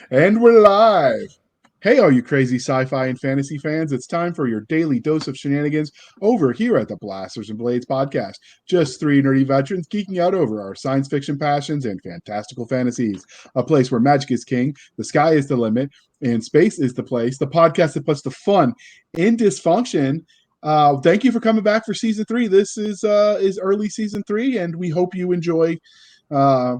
And we're live. Hey, all you crazy sci-fi and fantasy fans, it's time for your daily dose of shenanigans over here at the Blasters and Blades podcast. Just three nerdy veterans geeking out over our science fiction passions and fantastical fantasies. A place where magic is king, the sky is the limit, and space is the place. The podcast that puts the fun in dysfunction. Thank you for coming back for season 3. This is early season 3, and we hope you enjoy. Uh,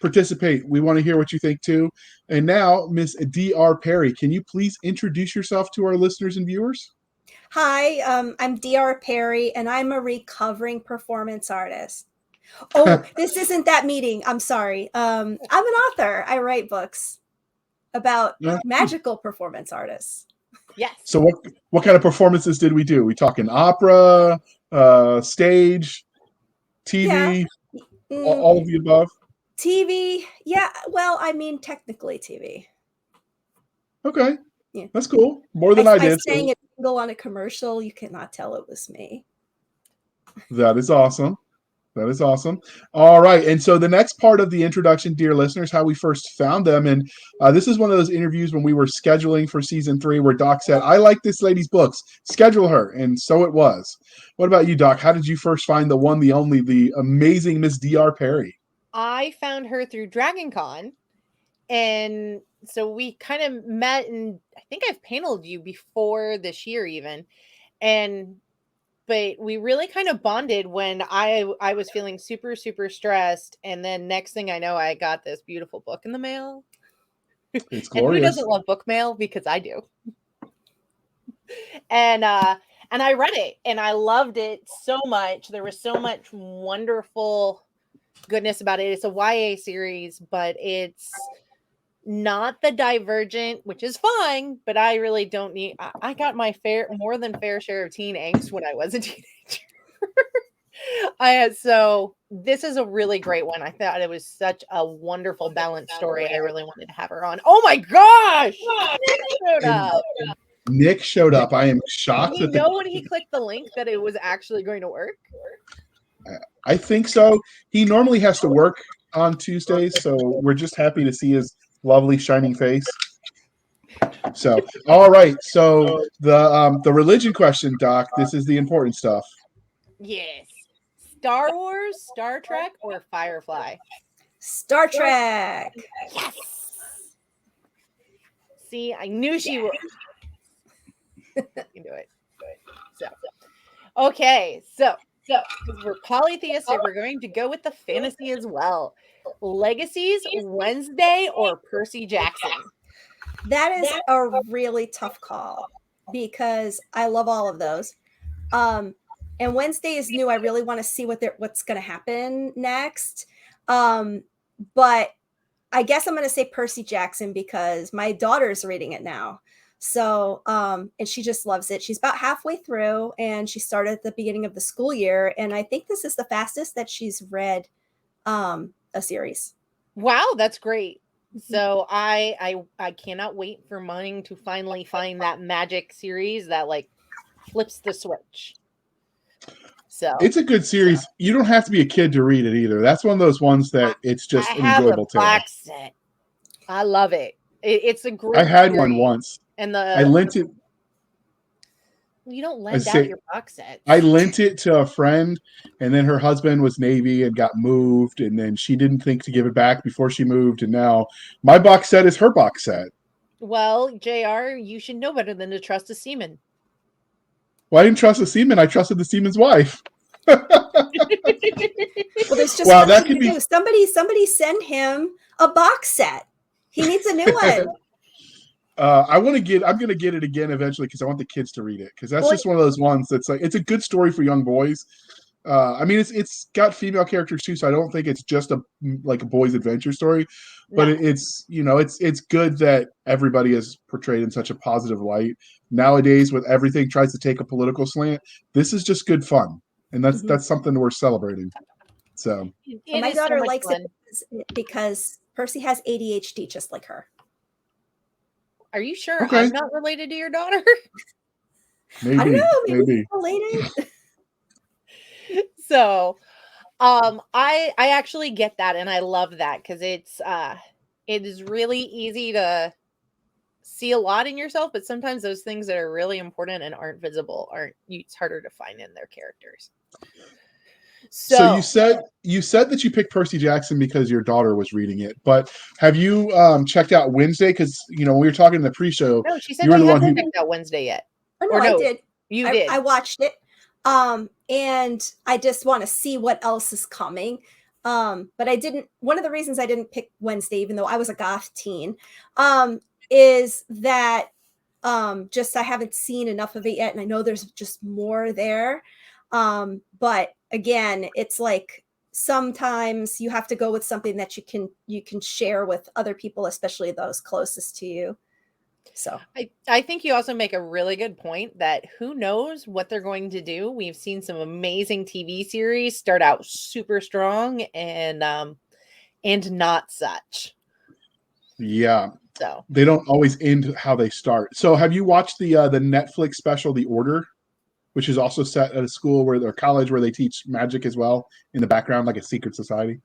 Participate. We want to hear what you think too. And now, Miss D.R. Perry, can you please introduce yourself to our listeners and viewers? Hi, I'm D.R. Perry, and I'm a recovering performance artist. Oh, this isn't that meeting. I'm sorry. I'm an author. I write books about magical performance artists. Yes. So what kind of performances did we do? We talking opera, stage, TV, all of the above? TV, yeah. Well, I mean, technically TV. Okay, yeah, that's cool. More than I did. I sang a jingle on a commercial. You cannot tell it was me. That is awesome. That is awesome. All right. And so the next part of the introduction, dear listeners, how we first found them. And this is one of those interviews when we were scheduling for season 3 where Doc said, I like this lady's books. Schedule her. And so it was. What about you, Doc? How did you first find the one, the only, the amazing Miss D.R. Perry? I found her through Dragon Con. And so we kind of met, and I think I've paneled you before this year even. But we really kind of bonded when I was feeling super, super stressed. And then next thing I know, I got this beautiful book in the mail. It's glorious. And who doesn't love book mail? Because I do. And I read it and I loved it so much. There was so much wonderful goodness about it. It's a YA series, but it's not the Divergent, which is fine, but I really don't need. I got my more than fair share of teen angst when I was a teenager. So this is a really great one. I thought it was such a wonderful balanced story. I really wanted to have her on. Oh my gosh! Nick showed up. I am shocked. Did he know when he clicked the link that it was actually going to work? I think so. He normally has to work on Tuesdays, so we're just happy to see his lovely shining face. So, all right. So the religion question, Doc. This is the important stuff. Yes. Star Wars, Star Trek, or Firefly? Star Trek. Yes. See, I knew she would. You can do it. So, okay. So we're polytheistic. We're going to go with the fantasy as well. Legacies, Wednesday, or Percy Jackson? That is a really tough call because I love all of those. And Wednesday is new. I really want to see what's going to happen next. But I guess I'm going to say Percy Jackson because my daughter's reading it now. So, and she just loves it. She's about halfway through and she started at the beginning of the school year. And I think this is the fastest that she's read a series. Wow, that's great. So I cannot wait for mine to finally find that magic series that like flips the switch. So it's a good series. You don't have to be a kid to read it either. That's one of those ones that it's just enjoyable to box set. I love it. It's a great. I had one once. And I lent it. You don't lend out your box sets. I lent it to a friend, and then her husband was Navy and got moved, and then she didn't think to give it back before she moved, and now my box set is her box set. Well, JR, you should know better than to trust a seaman. Well, I didn't trust the seaman. I trusted the seaman's wife. Well, there's just that could be somebody send him a box set. He needs a new one. I'm going to get it again eventually because I want the kids to read it because that's just one of those ones that's like, it's a good story for young boys. I mean, it's got female characters too, so I don't think it's just a boy's adventure story, but it's good that everybody is portrayed in such a positive light. Nowadays, with everything tries to take a political slant, this is just good fun. And that's something worth celebrating. So my daughter likes it because Percy has ADHD just like her. Are you sure I'm not related to your daughter? Maybe. I don't know. Maybe related. So, I actually get that, and I love that because it's it is really easy to see a lot in yourself, but sometimes those things that are really important and aren't visible it's harder to find in their characters. So you said that you picked Percy Jackson because your daughter was reading it, but have you checked out Wednesday? Because when we were talking in the pre-show, No, she said you were they the one hadn't who. checked out Wednesday yet. Oh, Or no, I no, did. You did. I watched it. And I just want to see what else is coming. But I didn't. One of the reasons I didn't pick Wednesday, even though I was a goth teen, is that just I haven't seen enough of it yet, and I know there's just more there. But again, it's like sometimes you have to go with something that you can share with other people, especially those closest to you. So I think you also make a really good point that who knows what they're going to do. We've seen some amazing TV series start out super strong and not such. Yeah. So They don't always end how they start. So have you watched the Netflix special, The Order, which is also set at a school or college where they teach magic as well in the background, like a secret society?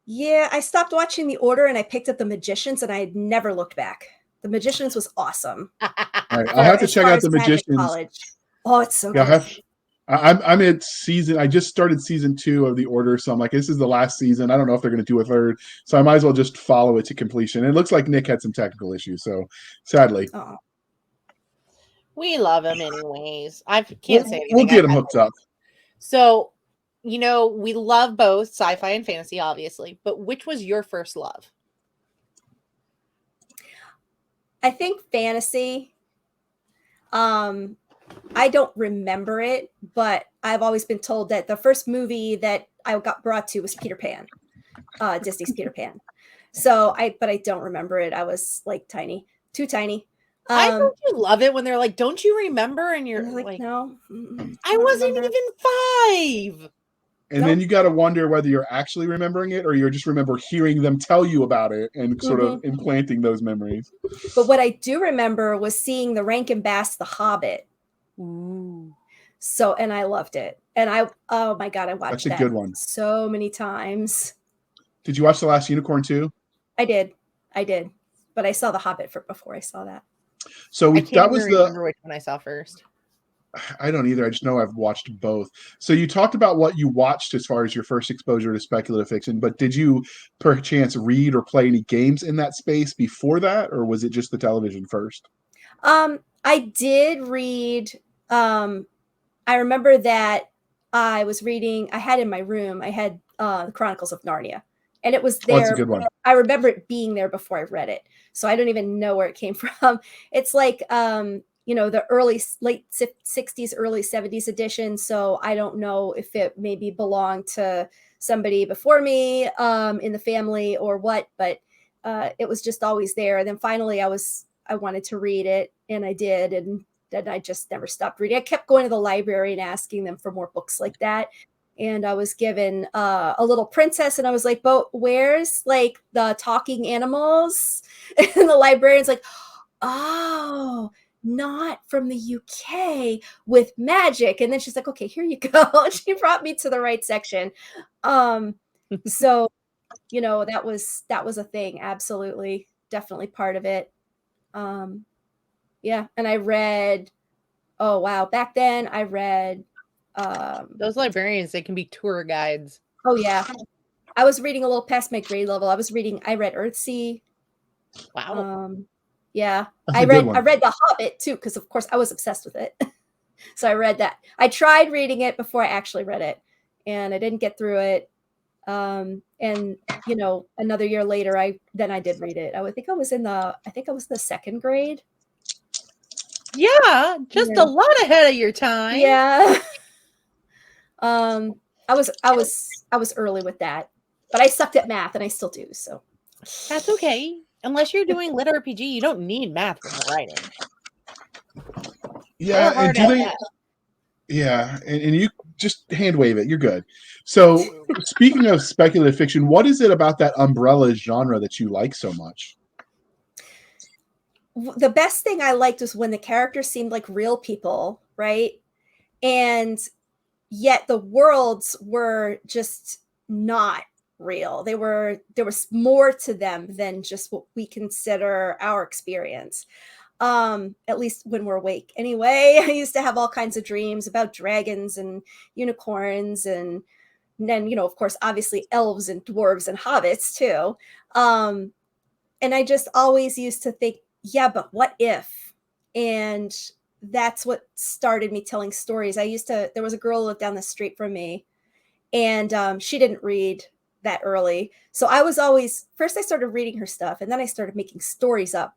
yeah, I stopped watching The Order and I picked up The Magicians, and I had never looked back. The Magicians was awesome. All right, I'll have to check out The Magicians. College. Oh, it's so Yeah, good. I'm at season. I just started season 2 of The Order, so I'm like, this is the last season. I don't know if they're going to do a third, so I might as well just follow it to completion. It looks like Nick had some technical issues, so sadly, we love him anyways. I can't say anything. We'll get him hooked up. So, we love both sci-fi and fantasy, obviously, but which was your first love? I think fantasy. I don't remember it, but I've always been told that the first movie that I got brought to was Peter Pan, Disney's Peter Pan. But I don't remember it. I was like too tiny. I don't you love it when they're like, "Don't you remember?" And you're like, "No, I wasn't even 5." And then you got to wonder whether you're actually remembering it or you're just remember hearing them tell you about it and sort of implanting those memories. But what I do remember was seeing the Rankin Bass The Hobbit. Ooh. So, and I loved it. And oh my God, I watched That's a good one. So many times. Did you watch The Last Unicorn too? I did. But I saw The Hobbit before I saw that. So that was remember which one I saw first. I don't either. I just know I've watched both. So you talked about what you watched as far as your first exposure to speculative fiction, but did you perchance read or play any games in that space before that, or was it just the television first? I did read. I remember that I was reading. I had in my room. I had the Chronicles of Narnia, and it was there. Oh, that's a good one. I remember it being there before I read it, so I don't even know where it came from. It's like the late 60s, early 70s edition. So I don't know if it maybe belonged to somebody before me in the family or what, but it was just always there. And then finally I wanted to read it, and I did. And then I just never stopped reading. I kept going to the library and asking them for more books like that. And I was given a Little Princess, and I was like, but where's like the talking animals? And the librarian's like, oh, not from the UK with magic. And then she's like, okay, here you go. She brought me to the right section. So, that was a thing. Absolutely. Definitely part of it. Yeah. And I read, oh, wow. Back then I read, those librarians, they can be tour guides. Oh yeah. I was reading a little past my grade level. I read Earthsea. Wow. Yeah. I read The Hobbit too, because of course I was obsessed with it. So I read that. I tried reading it before I actually read it, and I didn't get through it. And another year later I did read it. I think I was in the second grade. Yeah, just a lot ahead of your time. Yeah. I was early with that, but I sucked at math, and I still do. So that's okay. Unless you're doing lit RPG, you don't need math for writing. Yeah, and you just hand wave it. You're good. So, speaking of speculative fiction, what is it about that umbrella genre that you like so much? The best thing I liked was when the characters seemed like real people, right? And yet the worlds were just not real. There was more to them than just what we consider our experience. At least when we're awake. Anyway, I used to have all kinds of dreams about dragons and unicorns and then, you know, of course, obviously elves and dwarves and hobbits too. And I just always used to think, yeah, but what if? And that's what started me telling stories. There was a girl who lived down the street from me, and she didn't read that early. So first I started reading her stuff, and then I started making stories up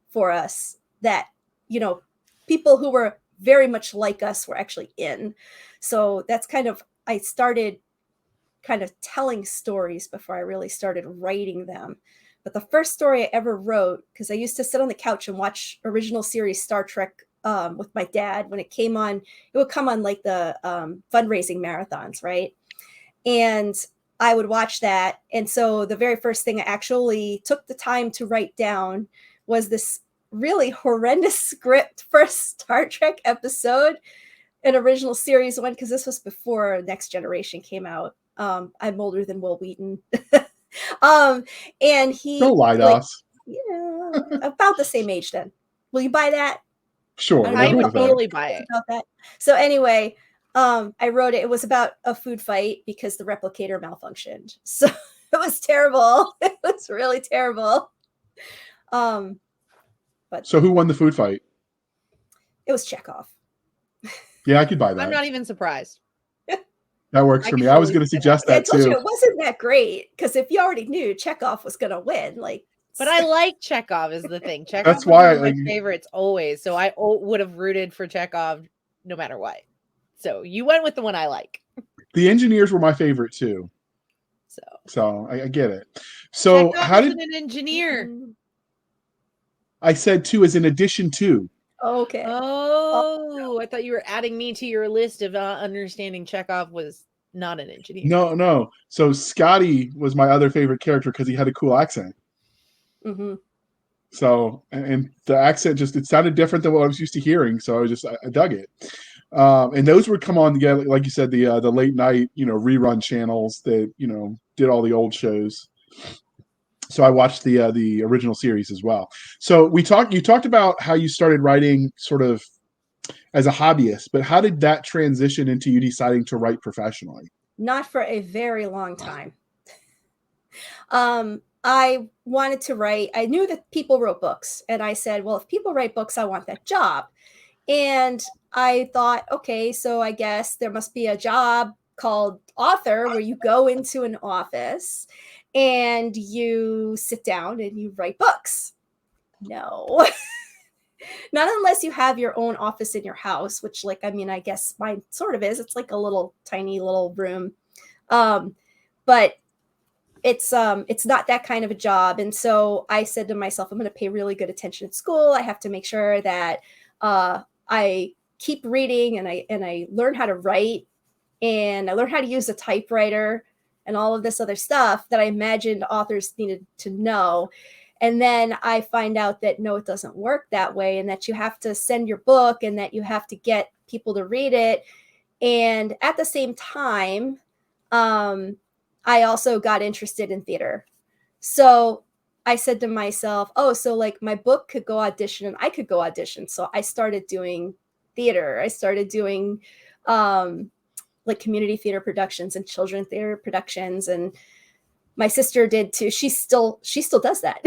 for us that, you know, people who were very much like us were actually in. So that's I started kind of telling stories before I really started writing them. But the first story I ever wrote, because I used to sit on the couch and watch original series Star Trek with my dad when it came on. It would come on like the fundraising marathons, right? And I would watch that. And so the very first thing I actually took the time to write down was this really horrendous script for a Star Trek episode, an original series one, because this was before Next Generation came out. I'm older than Will Wheaton. And he Don't lie to us. Yeah, about the same age then. Will you buy that? Sure. I would totally buy it. About that. So anyway, I wrote it. It was about a food fight because the replicator malfunctioned. So it was terrible. It was really terrible. But So who won the food fight? it was Chekhov. Yeah, I could buy that. I'm not even surprised. That works for me. I was going to suggest I that told too. you it wasn't that great because if you already knew Chekhov was going to win, like. But I like Chekhov is the thing. Chekhov That's was why one of my favorites always. So I would have rooted for Chekhov no matter what. So you went with the one I like. The engineers were my favorite too. So I get it. So Chekhov how did an engineer? I said two as in addition to? Okay. Oh, I thought you were adding me to your list of understanding Chekhov was not an engineer. No. So Scotty was my other favorite character because he had a cool accent. Mm-hmm. So, and the accent it sounded different than what I was used to hearing. So I dug it. And those would come on together, like you said, the late night, rerun channels that, did all the old shows. So I watched the original series as well. So you talked about how you started writing sort of as a hobbyist, but how did that transition into you deciding to write professionally? Not for a very long time. I wanted to write. I knew that people wrote books, and I said, well, if people write books, I want that job. And I thought, okay, so I guess there must be a job called author where you go into an office and you sit down and you write books. No. Not unless you have your own office in your house, which I guess mine sort of is. It's like a little tiny little room. But it's not that kind of a job. And so I said to myself, I'm going to pay really good attention at school. I have to make sure that I keep reading and I learn how to write and I learn how to use a typewriter and all of this other stuff that I imagined authors needed to know. And then I find out that no, it doesn't work that way, and that you have to send your book and that you have to get people to read it. And at the same time, I also got interested in theater. So I said to myself, oh, so my book could go audition and I could go audition. So I started doing theater. I started doing community theater productions and children theater productions. And my sister did too. She still does that.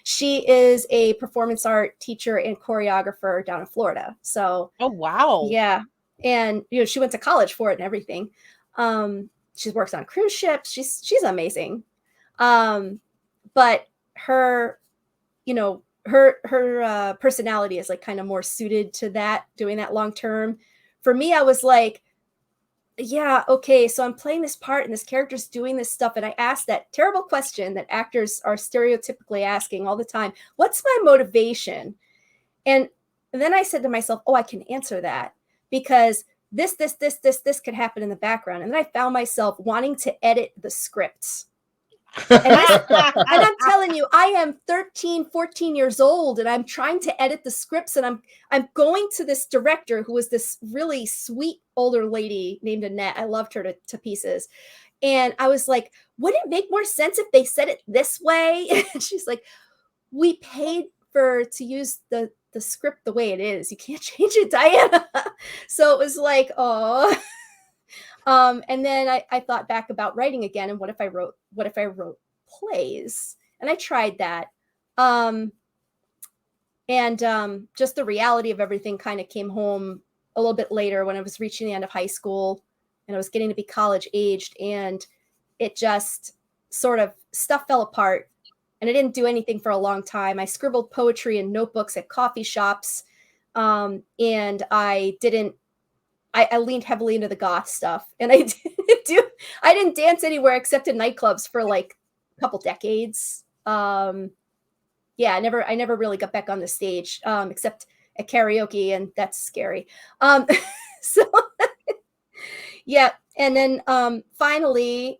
She is a performance art teacher and choreographer down in Florida. So, oh, wow. Yeah. And, she went to college for it and everything. She works on cruise ships. She's amazing. But her, her personality is kind of more suited to that, doing that long term. For me, I was like, yeah, okay, so I'm playing this part and this character's doing this stuff. And I asked that terrible question that actors are stereotypically asking all the time. What's my motivation? And then I said to myself, oh, I can answer that because this could happen in the background. And then I found myself wanting to edit the scripts. And I'm telling you, I am 13, 14 years old and I'm trying to edit the scripts. And I'm going to this director who was this really sweet older lady named Annette. I loved her to pieces. And I was like, wouldn't it make more sense if they said it this way? And she's like, we paid to use the script the way it is. You can't change it, Diana. So it was like, oh. And then I thought back about writing again, and what if I wrote plays? And I tried that. Just the reality of everything kind of came home a little bit later when I was reaching the end of high school and I was getting to be college aged, and it just sort of stuff fell apart, and I didn't do anything for a long time. I scribbled poetry in notebooks at coffee shops. And I leaned heavily into the goth stuff, and I didn't dance anywhere except in nightclubs for like a couple decades. I never really got back on the stage, except at karaoke, and that's scary. So yeah. And then finally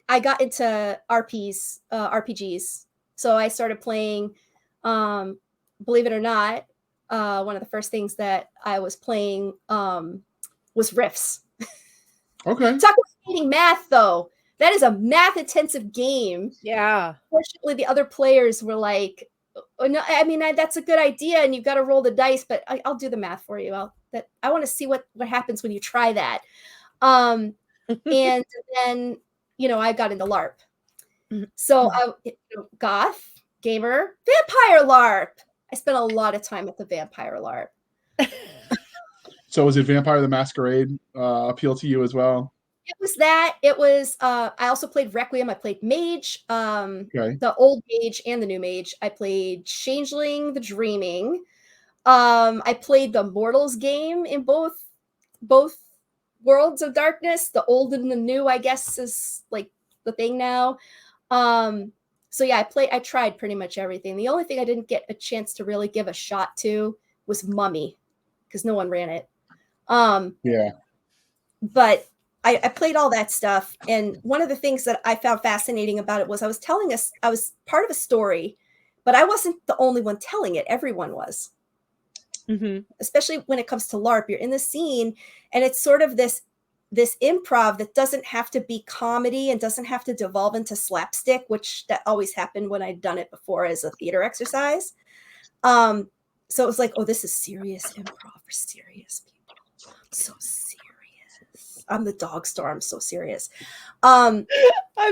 I got into RPGs. So I started playing, believe it or not, one of the first things that I was playing was Riffs. Okay. Talk about hating math, though. That is a math-intensive game. Yeah. Fortunately, the other players were like, oh, no, I mean, that's a good idea, and you've got to roll the dice, but I'll do the math for you. I want to see what happens when you try that. And then, I got into LARP. So goth, gamer, vampire LARP. I spent a lot of time at the vampire LARP. So was it Vampire the Masquerade appeal to you as well? It was that. It was, I also played Requiem. I played Mage, the old Mage and the new Mage. I played Changeling, the Dreaming. I played the Mortals game in both Worlds of Darkness. The old and the new, I guess, is like the thing now. So yeah, I tried pretty much everything. The only thing I didn't get a chance to really give a shot to was Mummy, because no one ran it. But I played all that stuff. And one of the things that I found fascinating about it was I was part of a story, but I wasn't the only one telling it. Everyone was. Mm-hmm. Especially when it comes to LARP, you're in the scene, and it's sort of this improv that doesn't have to be comedy and doesn't have to devolve into slapstick, which that always happened when I'd done it before as a theater exercise. So it was like, oh, this is serious improv for serious people. I'm so serious. I'm the dog star. I'm so serious. I'm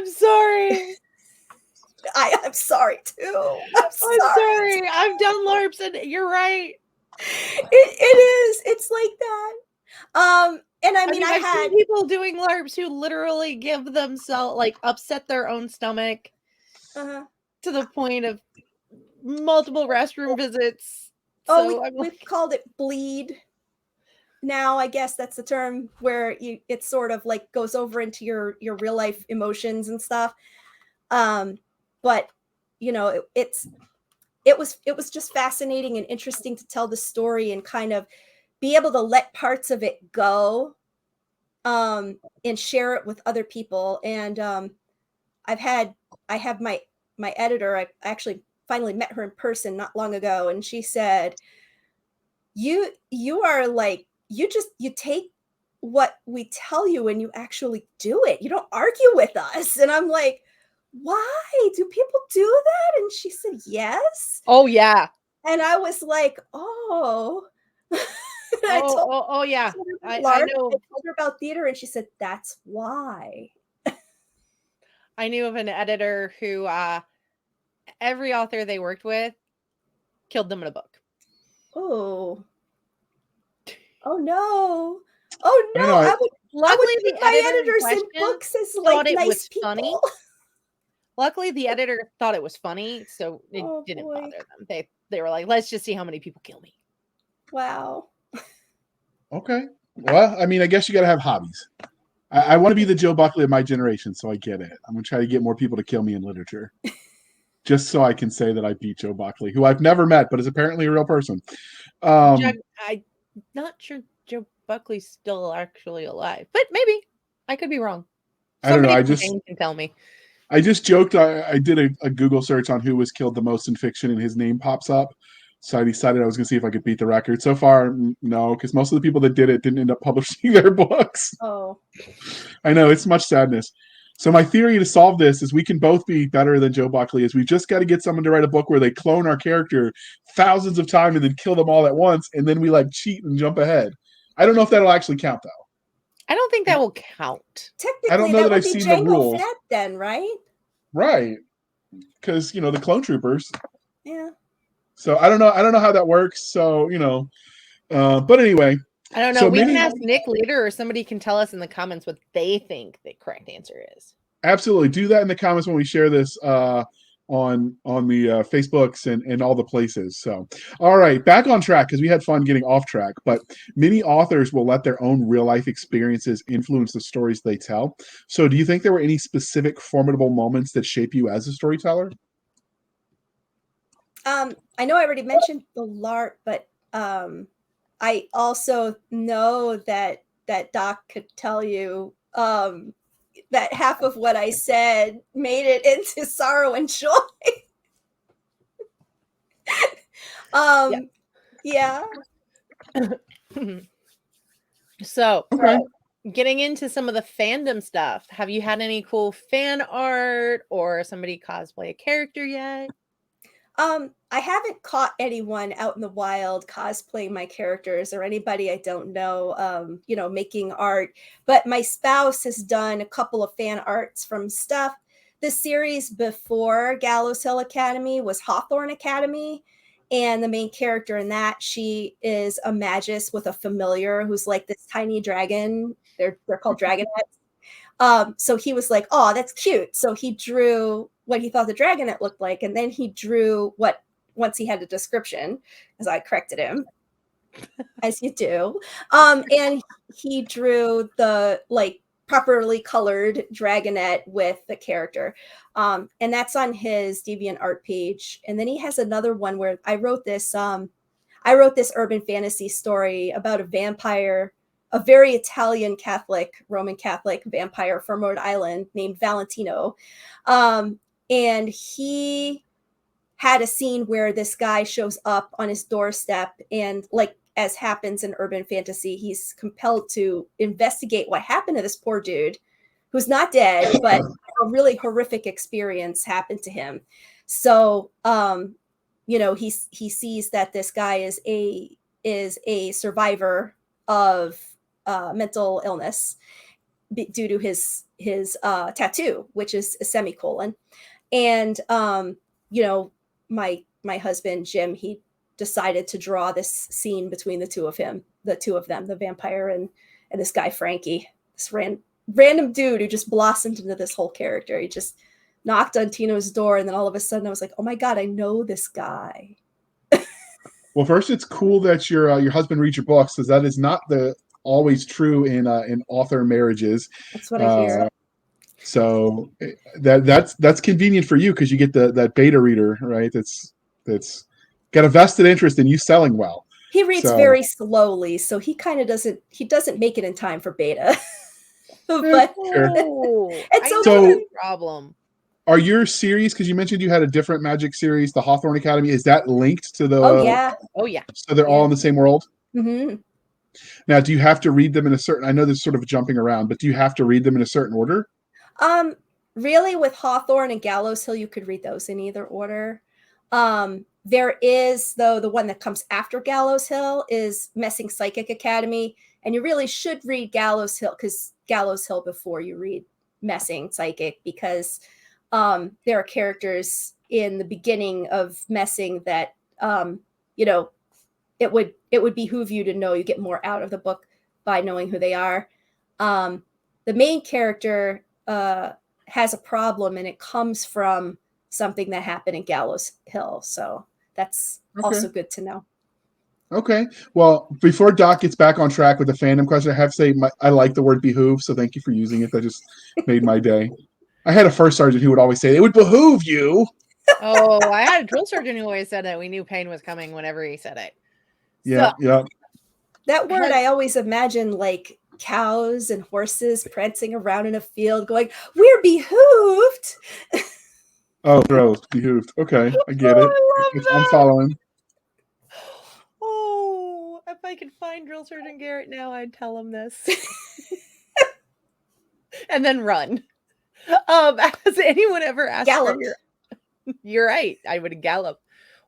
sorry. I'm sorry too. I'm sorry. I've done LARPs, and you're right. It is. It's like that. And I mean, I've had seen people doing LARPs who literally give themselves, like, upset their own stomach to the point of multiple restroom visits. We've called it bleed. Now, I guess that's the term where it sort of like goes over into your real life emotions and stuff. But it was just fascinating and interesting to tell the story and kind of be able to let parts of it go, and share it with other people. And I have my editor. I actually finally met her in person not long ago, and she said, you are like, you take what we tell you and you actually do it. You don't argue with us. And I'm like, why do people do that? And she said, yes. Oh yeah. And I was like, oh. Yeah. I know. I told her about theater, and she said, that's why. I knew of an editor who every author they worked with killed them in a book. Oh no. I would put my editors in books as like nice people. Funny. Luckily, the editor thought it was funny, so it didn't bother them. They were like, let's just see how many people kill me. Wow. Okay. Well, I mean, I guess you got to have hobbies. I want to be the Joe Buckley of my generation, so I get it. I'm going to try to get more people to kill me in literature. Just so I can say that I beat Joe Buckley, who I've never met, but is apparently a real person. I'm not sure Joe Buckley's still actually alive, but maybe. I could be wrong. Somebody I don't know. Can tell me. I just joked. I did a Google search on who was killed the most in fiction, and his name pops up. So I decided I was going to see if I could beat the record. So far, no, because most of the people that did it didn't end up publishing their books. Oh. I know, it's much sadness. So my theory to solve this is we can both be better than Joe Buckley. Is we just got to get someone to write a book where they clone our character thousands of times and then kill them all at once, and then we like cheat and jump ahead. I don't know if that'll actually count though. I don't think that will count. I don't Technically, know that that would I've be seen the Jango rules. Fett then, right? Right. Because the clone troopers. Yeah. So I don't know how that works. So but anyway. I don't know. So We can many ask Nick later, or somebody can tell us in the comments what they think the correct answer is. absolutely do that in the comments when we share this on the Facebooks and all the places. So all right, back on track because we had fun getting off track. But many authors will let their own real life experiences influence the stories they tell. So do you think there were any specific formidable moments that shape you as a storyteller? I know I already mentioned the LARP, but I also know that Doc could tell you that half of what I said made it into Sorrow and Joy. Yeah. So, Okay. getting into some of the fandom stuff, have you had any cool fan art or somebody cosplay a character yet? I haven't caught anyone out in the wild cosplaying my characters or anybody I don't know, making art. But my spouse has done a couple of fan arts from stuff. The series before Gallows Hill Academy was Hawthorne Academy. And the main character in that, she is a magus with a familiar who's like this tiny dragon. They're called dragonets. So he was like, oh, that's cute. So he drew what he thought the dragonet looked like. And then he drew what, once he had a description, as I corrected him, as you do. And he drew the like properly colored dragonet with the character. And that's on his DeviantArt page. And then he has another one where I wrote this urban fantasy story about a vampire, a very Italian Roman Catholic vampire from Rhode Island named Valentino. And he had a scene where this guy shows up on his doorstep and, like, as happens in urban fantasy, he's compelled to investigate what happened to this poor dude who's not dead, but a really horrific experience happened to him. So, he sees that this guy is a survivor of mental illness due to his tattoo, which is a semicolon. And my husband Jim, he decided to draw this scene between the two of them, the vampire and this guy Frankie, this random dude who just blossomed into this whole character. He just knocked on Tino's door, and then all of a sudden I was like, oh my god, I know this guy. Well, first, it's cool that your husband reads your books, because that is not always true in author marriages. That's what I hear. So that's convenient for you because you get that beta reader, right? That's got a vested interest in you selling well. He reads very slowly, so he kind of doesn't make it in time for beta. But it's okay. No problem. Are your series, because you mentioned you had a different magic series, the Hawthorne Academy, is that linked to the? Oh yeah. So they're all in the same world. Mm-hmm. Now, do you have to read them in a certain? I know there's sort of jumping around, but do you have to read them in a certain order? Really, with Hawthorne and Gallows Hill, you could read those in either order. There is, though, the one that comes after Gallows Hill is Messing Psychic Academy, and you really should read Gallows Hill before you read Messing Psychic, because there are characters in the beginning of Messing that it would behoove you to know. You get more out of the book by knowing who they are. The main character has a problem, and it comes from something that happened in Gallows Hill. So that's also good to know. Okay. Well, before Doc gets back on track with the fandom question, I have to say I like the word behoove, so thank you for using it. That just made my day. I had a first sergeant who would always say, it would behoove you. Oh, I had a drill sergeant who always said that. We knew pain was coming whenever he said it. Yeah, yeah. That word, I always imagine like cows and horses prancing around in a field going, we're behooved. Oh, gross. Behooved. Okay, I get it. I'm following. Oh, if I could find Drill Sergeant Garrett now, I'd tell him this. And then run. Has anyone ever asked Gallop. for your? You're right. I would gallop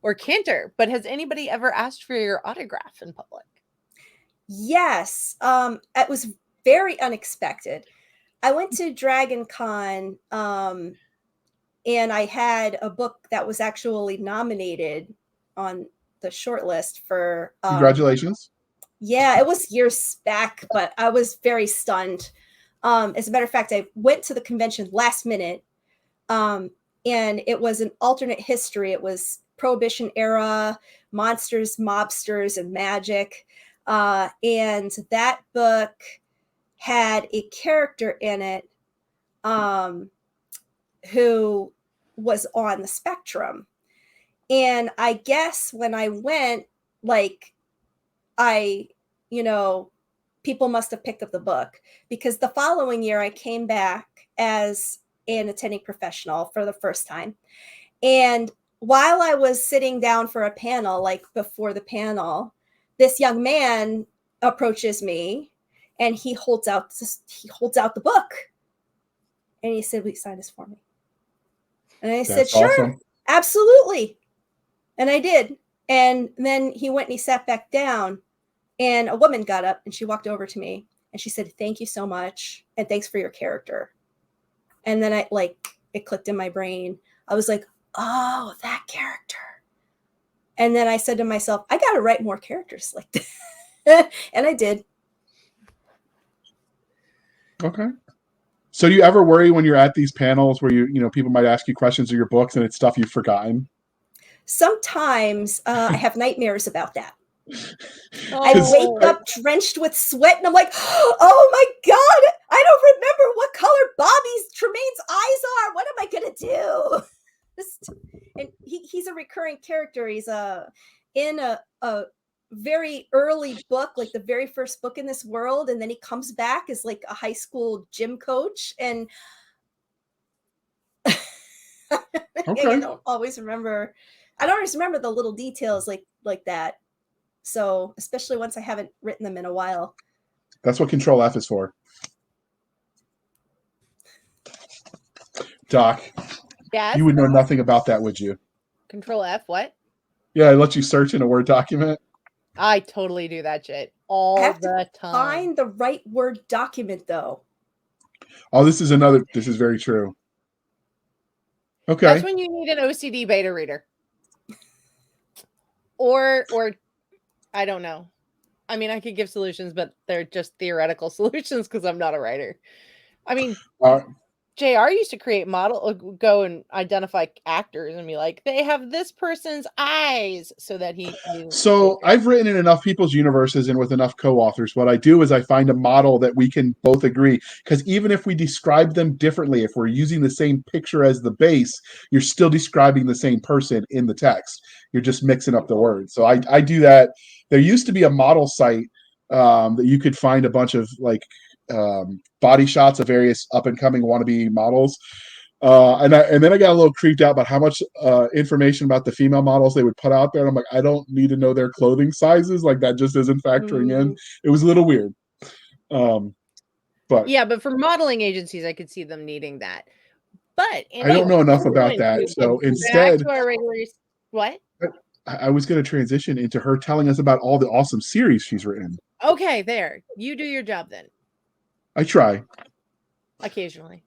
or canter. But has anybody ever asked for your autograph in public? Yes. It was very unexpected. I went to Dragon Con, and I had a book that was actually nominated on the short list for Congratulations. Yeah, it was years back, but I was very stunned. As a matter of fact, I went to the convention last minute, and it was an alternate history. It was Prohibition era, monsters, mobsters, and magic. And that book had a character in it who was on the spectrum. And I guess when I went, like, people must have picked up the book, because the following year I came back as an attending professional for the first time. And while I was sitting down for a panel, like before the panel, this young man approaches me and he holds out the book. And he said, "Will you sign this for me?" And I said, "Sure, awesome. Absolutely." And I did. And then he went and he sat back down, and a woman got up and she walked over to me and she said, "Thank you so much. And thanks for your character." And then it clicked in my brain. I was like, "Oh, that character." And then I said to myself, I got to write more characters like that. And I did. Okay. So do you ever worry when you're at these panels where people might ask you questions of your books and it's stuff you've forgotten? Sometimes I have nightmares about that. Oh. I wake up drenched with sweat and I'm like, "Oh my God, I don't remember what color Bobby's Tremaine's eyes are. What am I going to do?" And he's a recurring character. He's in a very early book, like the very first book in this world. And then he comes back as like a high school gym coach. And Okay. I don't always remember the little details like that. So, especially once I haven't written them in a while. That's what Control F is for. Doc, Yes. you would know nothing about that, would you? Control F, what? Yeah, I let you search in a Word document. I totally do that shit all I have the to time. find the right Word document, though. Oh, this is very true. Okay. That's when you need an OCD beta reader. Or I don't know. I mean, I could give solutions, but they're just theoretical solutions because I'm not a writer. I mean, JR used to create go and identify actors and be like, they have this person's eyes, so that he knew. So I've written in enough people's universes and with enough co-authors. What I do is I find a model that we can both agree, because even if we describe them differently, if we're using the same picture as the base, you're still describing the same person in the text. You're just mixing up the words. So I do that. There used to be a model site that you could find a bunch of body shots of various up and coming wannabe models. And then I got a little creeped out about how much information about the female models they would put out there. And I'm like, I don't need to know their clothing sizes. Like, that just isn't factoring in. It was a little weird. But yeah, but for modeling agencies, I could see them needing that. But I don't know enough about that. So instead, what? I was going to transition into her telling us about all the awesome series she's written. Okay, there. You do your job then. I try. Occasionally.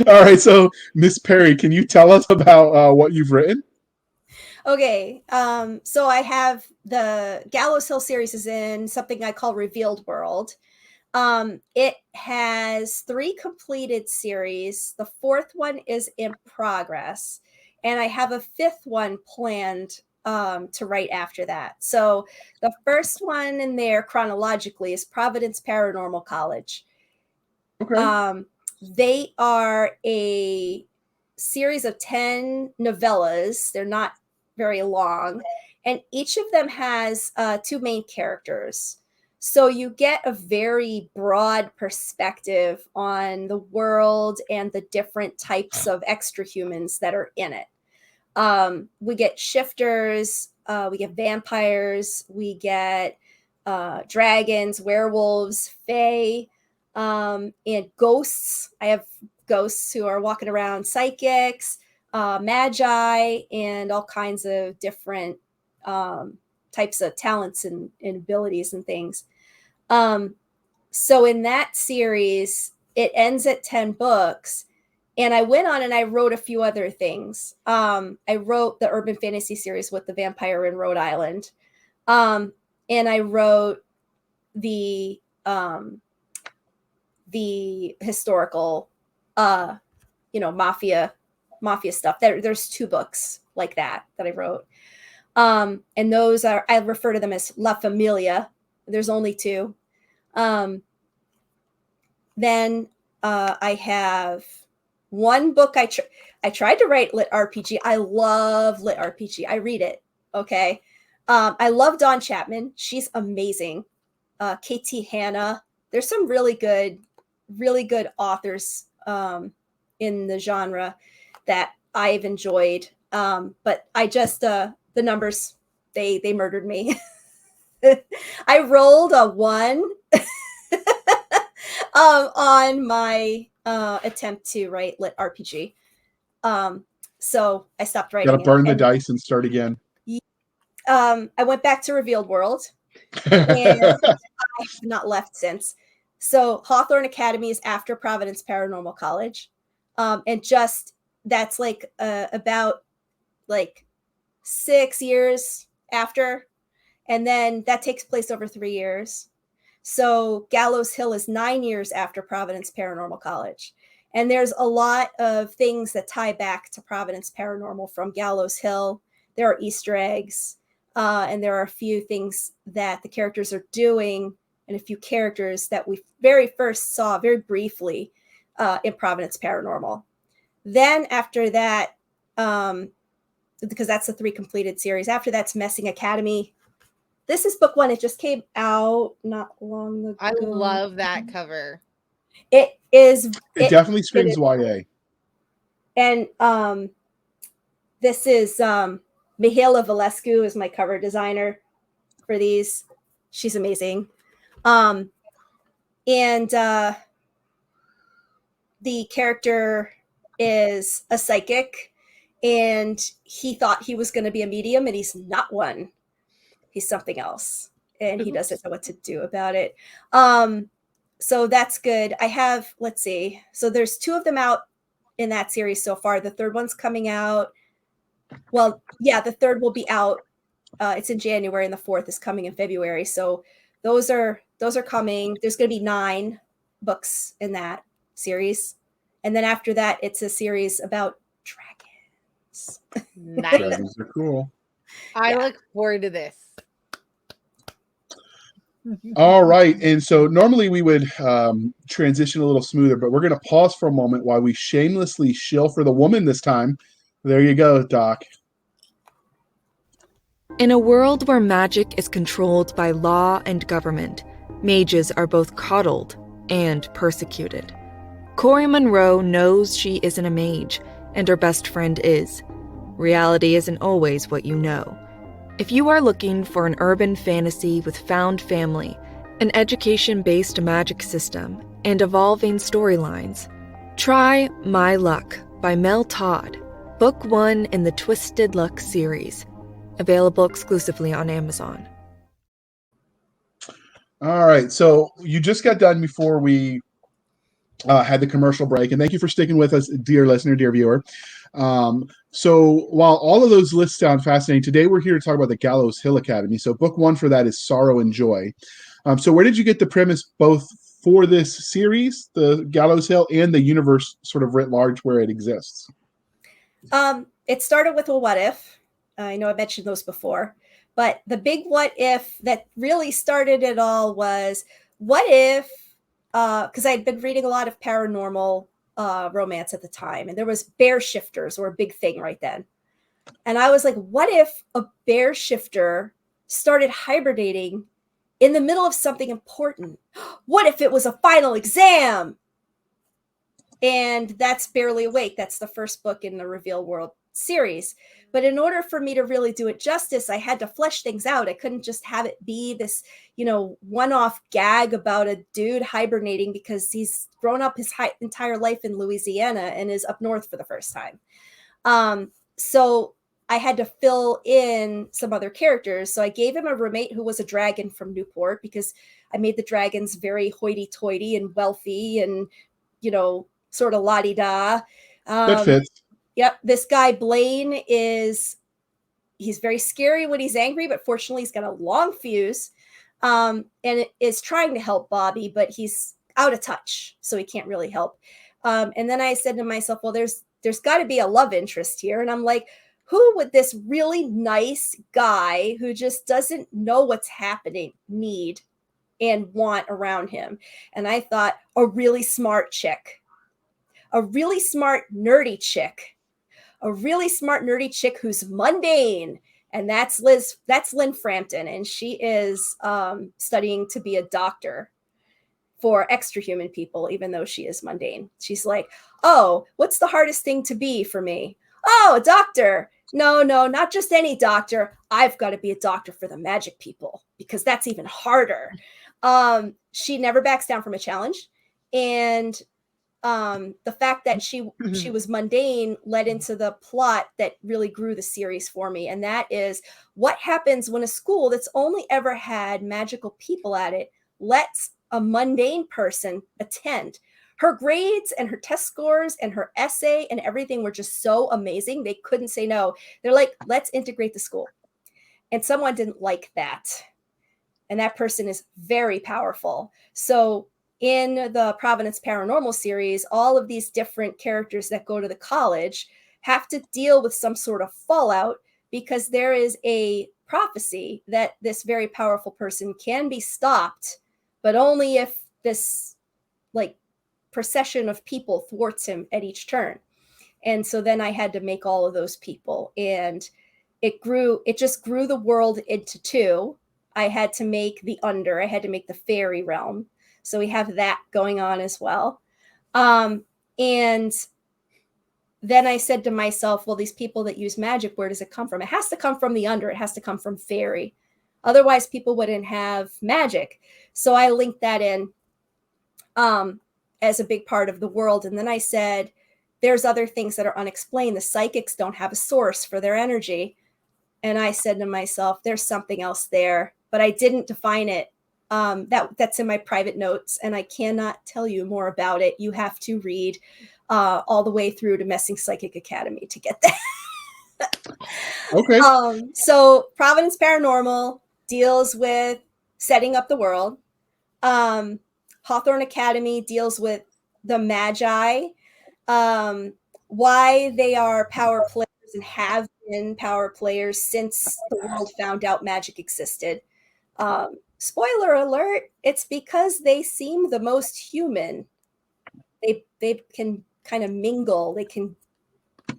All right, so Miss Perry, can you tell us about what you've written? Okay, so I have the Gallows Hill series is in something I call Revealed World. It has 3 completed series. The 4th one is in progress, and I have a 5th one planned to write after that. So the first one in there chronologically is Providence Paranormal College. Okay. They are a series of 10 novellas. They're not very long, and each of them has 2 main characters. So you get a very broad perspective on the world and the different types of extra humans that are in it. We get shifters, we get vampires, we get dragons, werewolves, fae, and ghosts. I have ghosts who are walking around, psychics, magi, and all kinds of different types of talents and abilities and things. So in that series, it ends at 10 books. And I went on and I wrote a few other things. I wrote the urban fantasy series with the vampire in Rhode Island. And I wrote the historical, mafia stuff. There's 2 books like that I wrote. And those are, I refer to them as La Familia. There's only 2. Then I have one book I tried to write lit RPG. I love lit RPG. I read it. Okay. I love Dawn Chapman. She's amazing. KT Hanna. There's some really good authors in the genre that I've enjoyed. But I just the numbers, they murdered me. I rolled a 1 on my attempt to write lit RPG. So I stopped writing. Gotta burn the dice and start again. I went back to Revealed World, and I have not left since. So Hawthorne Academy is after Providence Paranormal College. And just that's like about like 6 years after. And then that takes place over 3 years. So Gallows Hill is 9 years after Providence Paranormal College. And there's a lot of things that tie back to Providence Paranormal from Gallows Hill. There are Easter eggs, and there are a few things that the characters are doing, and a few characters that we very first saw very briefly in Providence Paranormal. Then after that, because that's the 3 completed series, after that's Messing Academy. This is book 1. It just came out not long ago. I love that cover. It is. It definitely screams YA. And this is Mihaela Valescu is my cover designer for these. She's amazing. And the character is a psychic, and he thought he was going to be a medium, and he's not one. He's something else, and he doesn't know what to do about it. So that's good. I have, let's see. So there's 2 of them out in that series so far. The 3rd one's coming out. Well, yeah, the 3rd will be out. It's in January, and the 4th is coming in February. So those are coming. There's going to be 9 books in that series. And then after that, it's a series about dragons. Nice. Dragons are cool. I look forward to this. All right. And so normally we would transition a little smoother, but we're going to pause for a moment while we shamelessly shill for the woman this time. There you go, Doc. In a world where magic is controlled by law and government, mages are both coddled and persecuted. Cori Monroe knows she isn't a mage, and her best friend is. Reality isn't always what you know. If you are looking for an urban fantasy with found family, an education-based magic system, and evolving storylines, try My Luck by Mel Todd, book 1 in the Twisted Luck series, available exclusively on Amazon. All right. So you just got done before we had the commercial break, and thank you for sticking with us, dear listener, dear viewer. So while all of those lists sound fascinating, today we're here to talk about the Gallows Hill Academy. So book 1 for that is Sorrow and Joy. So where did you get the premise both for this series, the Gallows Hill, and the universe sort of writ large where it exists? It started with a what if. I know I mentioned those before, but the big what if that really started it all was, what if, because I'd been reading a lot of paranormal romance at the time, and there was bear shifters were a big thing right then. And I was like, what if a bear shifter started hibernating in the middle of something important? What if it was a final exam? And that's Barely Awake. That's the first book in the Reveal World series. But in order for me to really do it justice, I had to flesh things out. I couldn't just have it be this, one-off gag about a dude hibernating because he's grown up his entire life in Louisiana and is up north for the first time. So I had to fill in some other characters. So I gave him a roommate who was a dragon from Newport, because I made the dragons very hoity-toity and wealthy and, sort of la-di-da. That fits. Yep. This guy, Blaine, he's very scary when he's angry, but fortunately he's got a long fuse, and is trying to help Bobby, but he's out of touch, so he can't really help. And then I said to myself, well, there's got to be a love interest here. And I'm like, who would this really nice guy who just doesn't know what's happening need and want around him? And I thought, a really smart chick, a really smart, nerdy chick, a really smart, nerdy chick who's mundane. And that's Lynn Frampton. And she is studying to be a doctor for extra human people, even though she is mundane. She's like, oh, what's the hardest thing to be for me? Oh, a doctor. No, not just any doctor. I've got to be a doctor for the magic people, because that's even harder. She never backs down from a challenge. And the fact that she was mundane led into the plot that really grew the series for me. And that is what happens when a school that's only ever had magical people at it lets a mundane person attend. Her grades and her test scores and her essay and everything were just so amazing. They couldn't say no. They're like, let's integrate the school. And someone didn't like that. And that person is very powerful. So in the Providence Paranormal series, all of these different characters that go to the college have to deal with some sort of fallout, because there is a prophecy that this very powerful person can be stopped, but only if this procession of people thwarts him at each turn. And so then I had to make all of those people, and it just grew the world into two. I had to make I had to make the fairy realm. So we have that going on as well. And then I said to myself, well, these people that use magic, where does it come from? It has to come from the under. It has to come from fairy. Otherwise, people wouldn't have magic. So I linked that in as a big part of the world. And then I said, there's other things that are unexplained. The psychics don't have a source for their energy. And I said to myself, there's something else there, but I didn't define it. That's in my private notes, and I cannot tell you more about it. You have to read all the way through to Messing Psychic Academy to get that. Okay. So Providence Paranormal deals with setting up the world. Hawthorne Academy deals with the Magi, why they are power players and have been power players since the world found out magic existed. Spoiler alert, it's because they seem the most human. They can kind of mingle. They can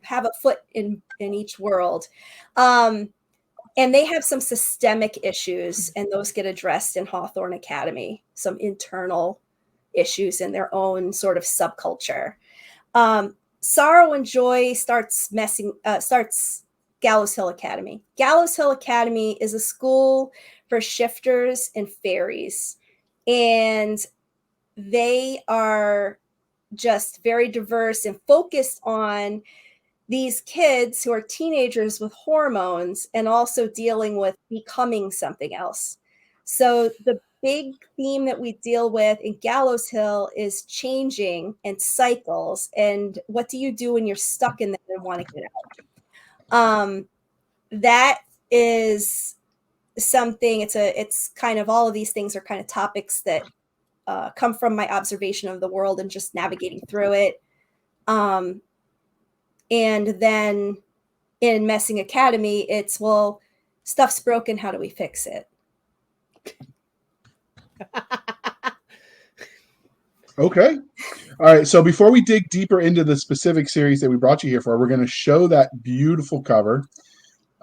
have a foot in each world. And they have some systemic issues, and those get addressed in Hawthorne Academy, some internal issues in their own sort of subculture. Sorrow and Joy starts Gallows Hill Academy. Gallows Hill Academy is a school for shifters and fairies. And they are just very diverse and focused on these kids who are teenagers with hormones and also dealing with becoming something else. So the big theme that we deal with in Gallows Hill is changing and cycles. And what do you do when you're stuck in there and want to get out? That is something, it's kind of, all of these things are kind of topics that come from my observation of the world and just navigating through it. And then in Messing Academy, it's, well, stuff's broken, how do we fix it? Okay. All right. So before we dig deeper into the specific series that we brought you here for, we're going to show that beautiful cover.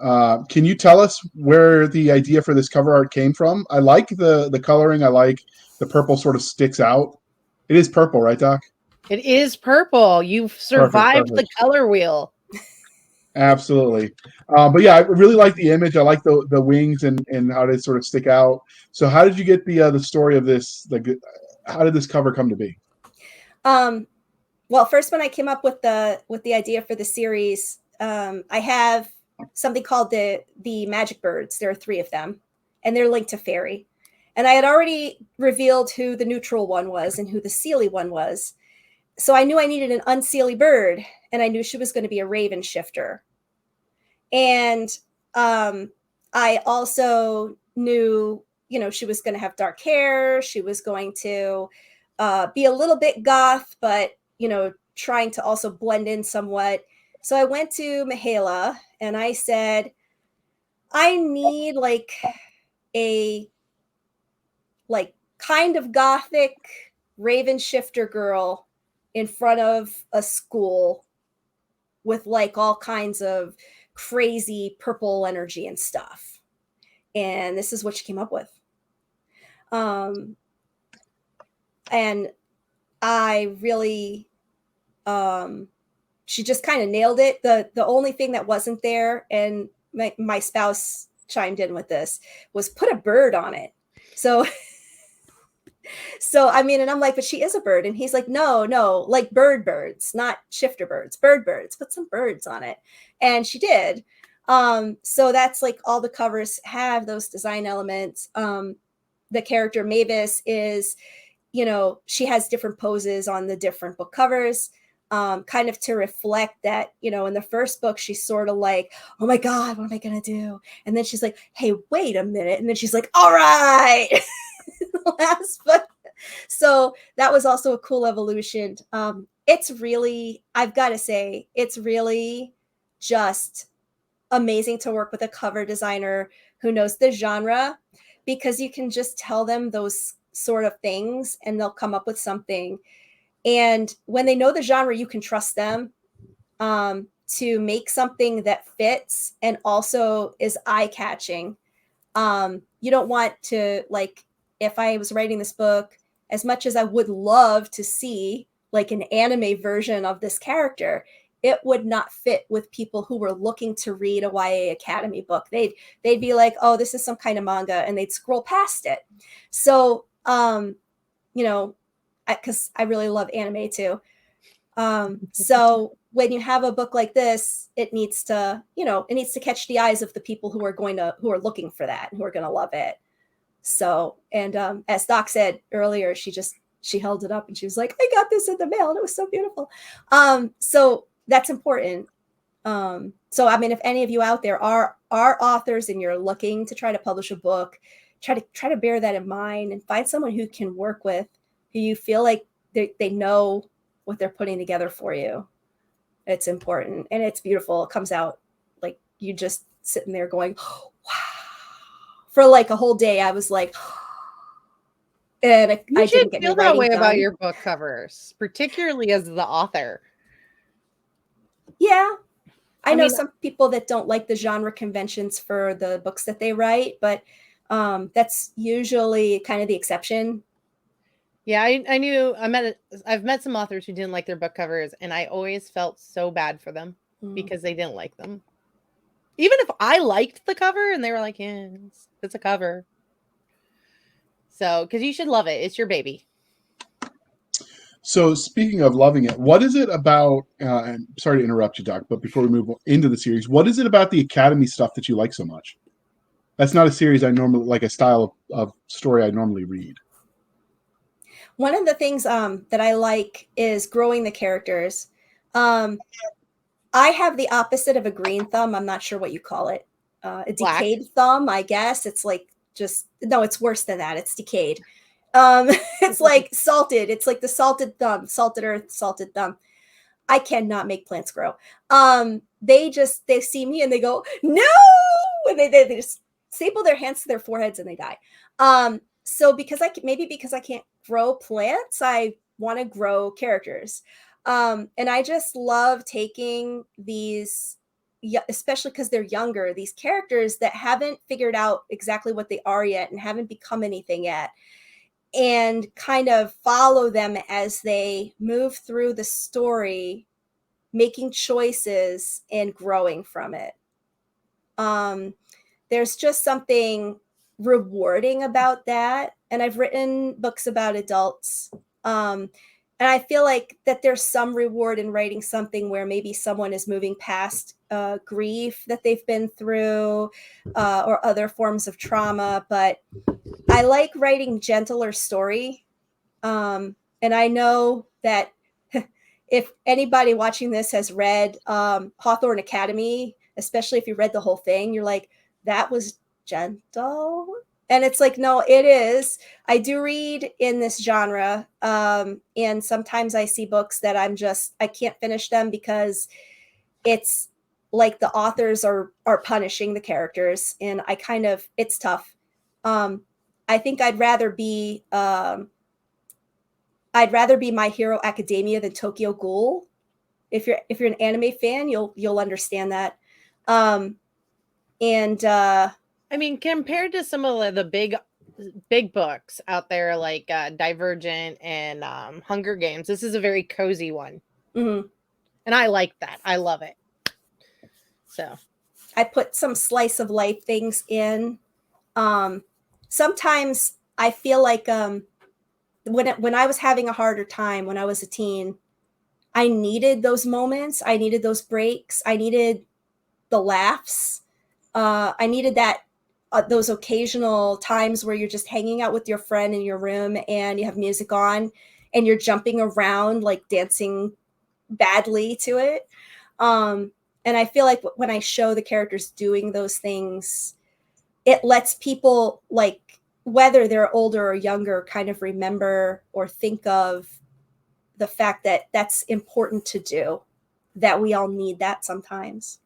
Can you tell us where the idea for this cover art came from? I like the coloring. I like the purple sort of sticks out. It is purple, right, Doc? It is purple. You've survived the color wheel. Absolutely. But yeah, I really like the image. I like the wings and how they sort of stick out. So how did you get the story of this? Like, how did this cover come to be? Well, first when I came up with the idea for the series, I have something called the magic birds. There are 3 of them, and they're linked to fairy. And I had already revealed who the neutral one was and who the Seelie one was. So I knew I needed an unseelie bird, and I knew she was going to be a raven shifter. And I also knew, she was going to have dark hair. She was going to be a little bit goth, but, trying to also blend in somewhat. So I went to Mihaela and I said, I need like a kind of gothic raven shifter girl in front of a school with like all kinds of crazy purple energy and stuff. And this is what she came up with. And I really, she just kind of nailed it. The only thing that wasn't there, and my spouse chimed in with this, was put a bird on it. So I mean, and I'm like, but she is a bird. And he's like, no, like birds, not shifter birds, birds, put some birds on it. And she did. So that's like all the covers have those design elements. The character Mavis is, she has different poses on the different book covers, kind of to reflect that, in the first book, she's sort of like, oh my God, what am I going to do? And then she's like, hey, wait a minute. And then she's like, all right. Last book. So that was also a cool evolution. It's really, I've got to say, it's really just amazing to work with a cover designer who knows the genre, because you can just tell them those sort of things and they'll come up with something. And when they know the genre, you can trust them to make something that fits and also is eye-catching. You don't want to, like, if I was writing this book, as much as I would love to see like an anime version of this character, it would not fit with people who were looking to read a YA Academy book. They'd be like, oh, this is some kind of manga, and they'd scroll past it. So, because I really love anime too. So when you have a book like this, it needs to catch the eyes of the people who are looking for that, who are going to love it. So, and as Doc said earlier, she held it up and she was like, I got this in the mail and it was so beautiful. So that's important. So, I mean, if any of you out there are authors and you're looking to try to publish a book, try to bear that in mind and find someone who can work with, who you feel like they know what they're putting together for you. It's important and it's beautiful. It comes out like you just sitting there going, oh, wow. For like a whole day, I was like, and I didn't get feel that way about your book covers, particularly as the author. Yeah. I know some people that don't like the genre conventions for the books that they write, but that's usually kind of the exception. Yeah, I've met some authors who didn't like their book covers, and I always felt so bad for them because they didn't like them. Even if I liked the cover and they were like, yeah, it's a cover. So, because you should love it. It's your baby. So speaking of loving it, what is it about, and sorry to interrupt you, Doc, but before we move into the series, what is it about the Academy stuff that you like so much? That's not a series I normally, like a style of story I normally read. One of the things that I like is growing the characters. I have the opposite of a green thumb. I'm not sure what you call it. A decayed thumb, I guess. It's like no, it's worse than that. It's decayed. It's like salted. It's like the salted thumb, salted earth, salted thumb. I cannot make plants grow. They see me and they go, no! And they just staple their hands to their foreheads and they die. So because I can't grow plants, I want to grow characters. And I just love taking these, especially because they're younger, these characters that haven't figured out exactly what they are yet and haven't become anything yet, and kind of follow them as they move through the story making choices and growing from it. There's just something rewarding about that. And I've written books about adults. And I feel like that there's some reward in writing something where maybe someone is moving past grief that they've been through or other forms of trauma. But I like writing gentler story. And I know that if anybody watching this has read Hawthorne Academy, especially if you read the whole thing, you're like, that was gentle. And it's like, no, it is. I do read in this genre. And sometimes I see books that I can't finish them because it's like the authors are punishing the characters. And it's tough. I think I'd rather be My Hero Academia than Tokyo Ghoul. If you're an anime fan, you'll understand that. I mean, compared to some of the big books out there like Divergent and Hunger Games, this is a very cozy one. Mm-hmm. And I like that. I love it. So I put some slice of life things in. Sometimes I feel like when I was having a harder time, when I was a teen, I needed those moments. I needed those breaks. I needed the laughs. I needed those occasional times where you're just hanging out with your friend in your room and you have music on and you're jumping around, like dancing badly to it. And I feel like when I show the characters doing those things, it lets people, like, whether they're older or younger, kind of remember or think of the fact that that's important to do, that we all need that sometimes.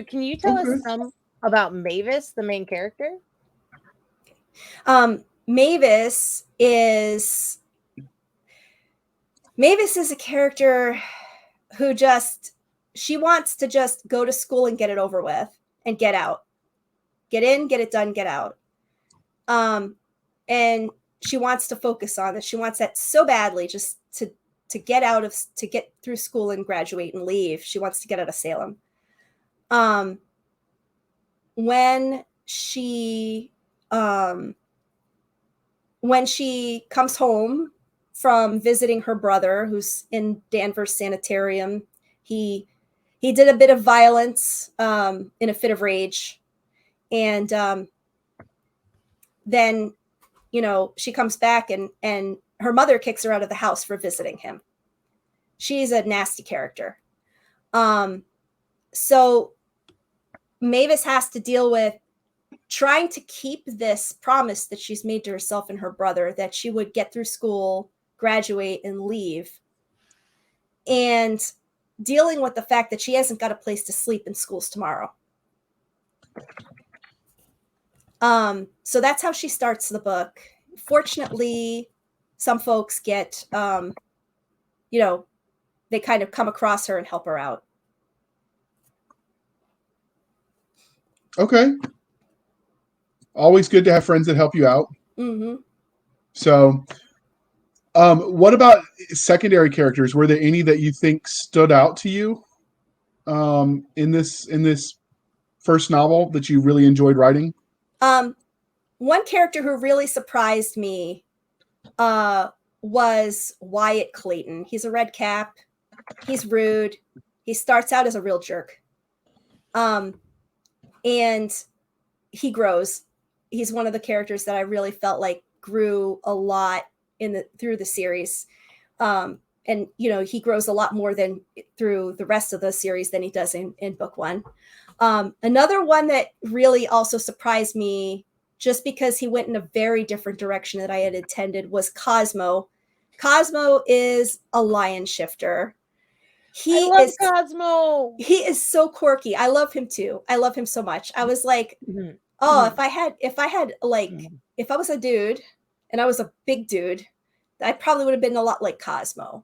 Can you tell us some about Mavis, the main character? Mavis is a character who she wants to just go to school and get it over with and get out. Get in, get it done, get out. And she wants to focus on it. She wants that so badly, just to get through school and graduate and leave. She wants to get out of Salem. When she comes home from visiting her brother, who's in Danvers Sanitarium, he did a bit of violence in a fit of rage. And then, she comes back and her mother kicks her out of the house for visiting him. She's a nasty character. So Mavis has to deal with trying to keep this promise that she's made to herself and her brother, that she would get through school, graduate, and leave. And dealing with the fact that she hasn't got a place to sleep in schools tomorrow. So that's how she starts the book. Fortunately, some folks get, they kind of come across her and help her out. Okay. Always good to have friends that help you out. Mm-hmm. So, what about secondary characters? Were there any that you think stood out to you in this first novel that you really enjoyed writing? One character who really surprised me was Wyatt Clayton. He's a red cap. He's rude. He starts out as a real jerk. And he grows. He's one of the characters that I really felt like grew a lot through the series. And he grows a lot more than through the rest of the series than he does in book one. Another one that really also surprised me, just because he went in a very different direction that I had intended, was Cosmo. Cosmo is a lion shifter. I love Cosmo. He is so quirky. I love him too. I love him so much. I was like, if I was a dude and I was a big dude, I probably would have been a lot like Cosmo.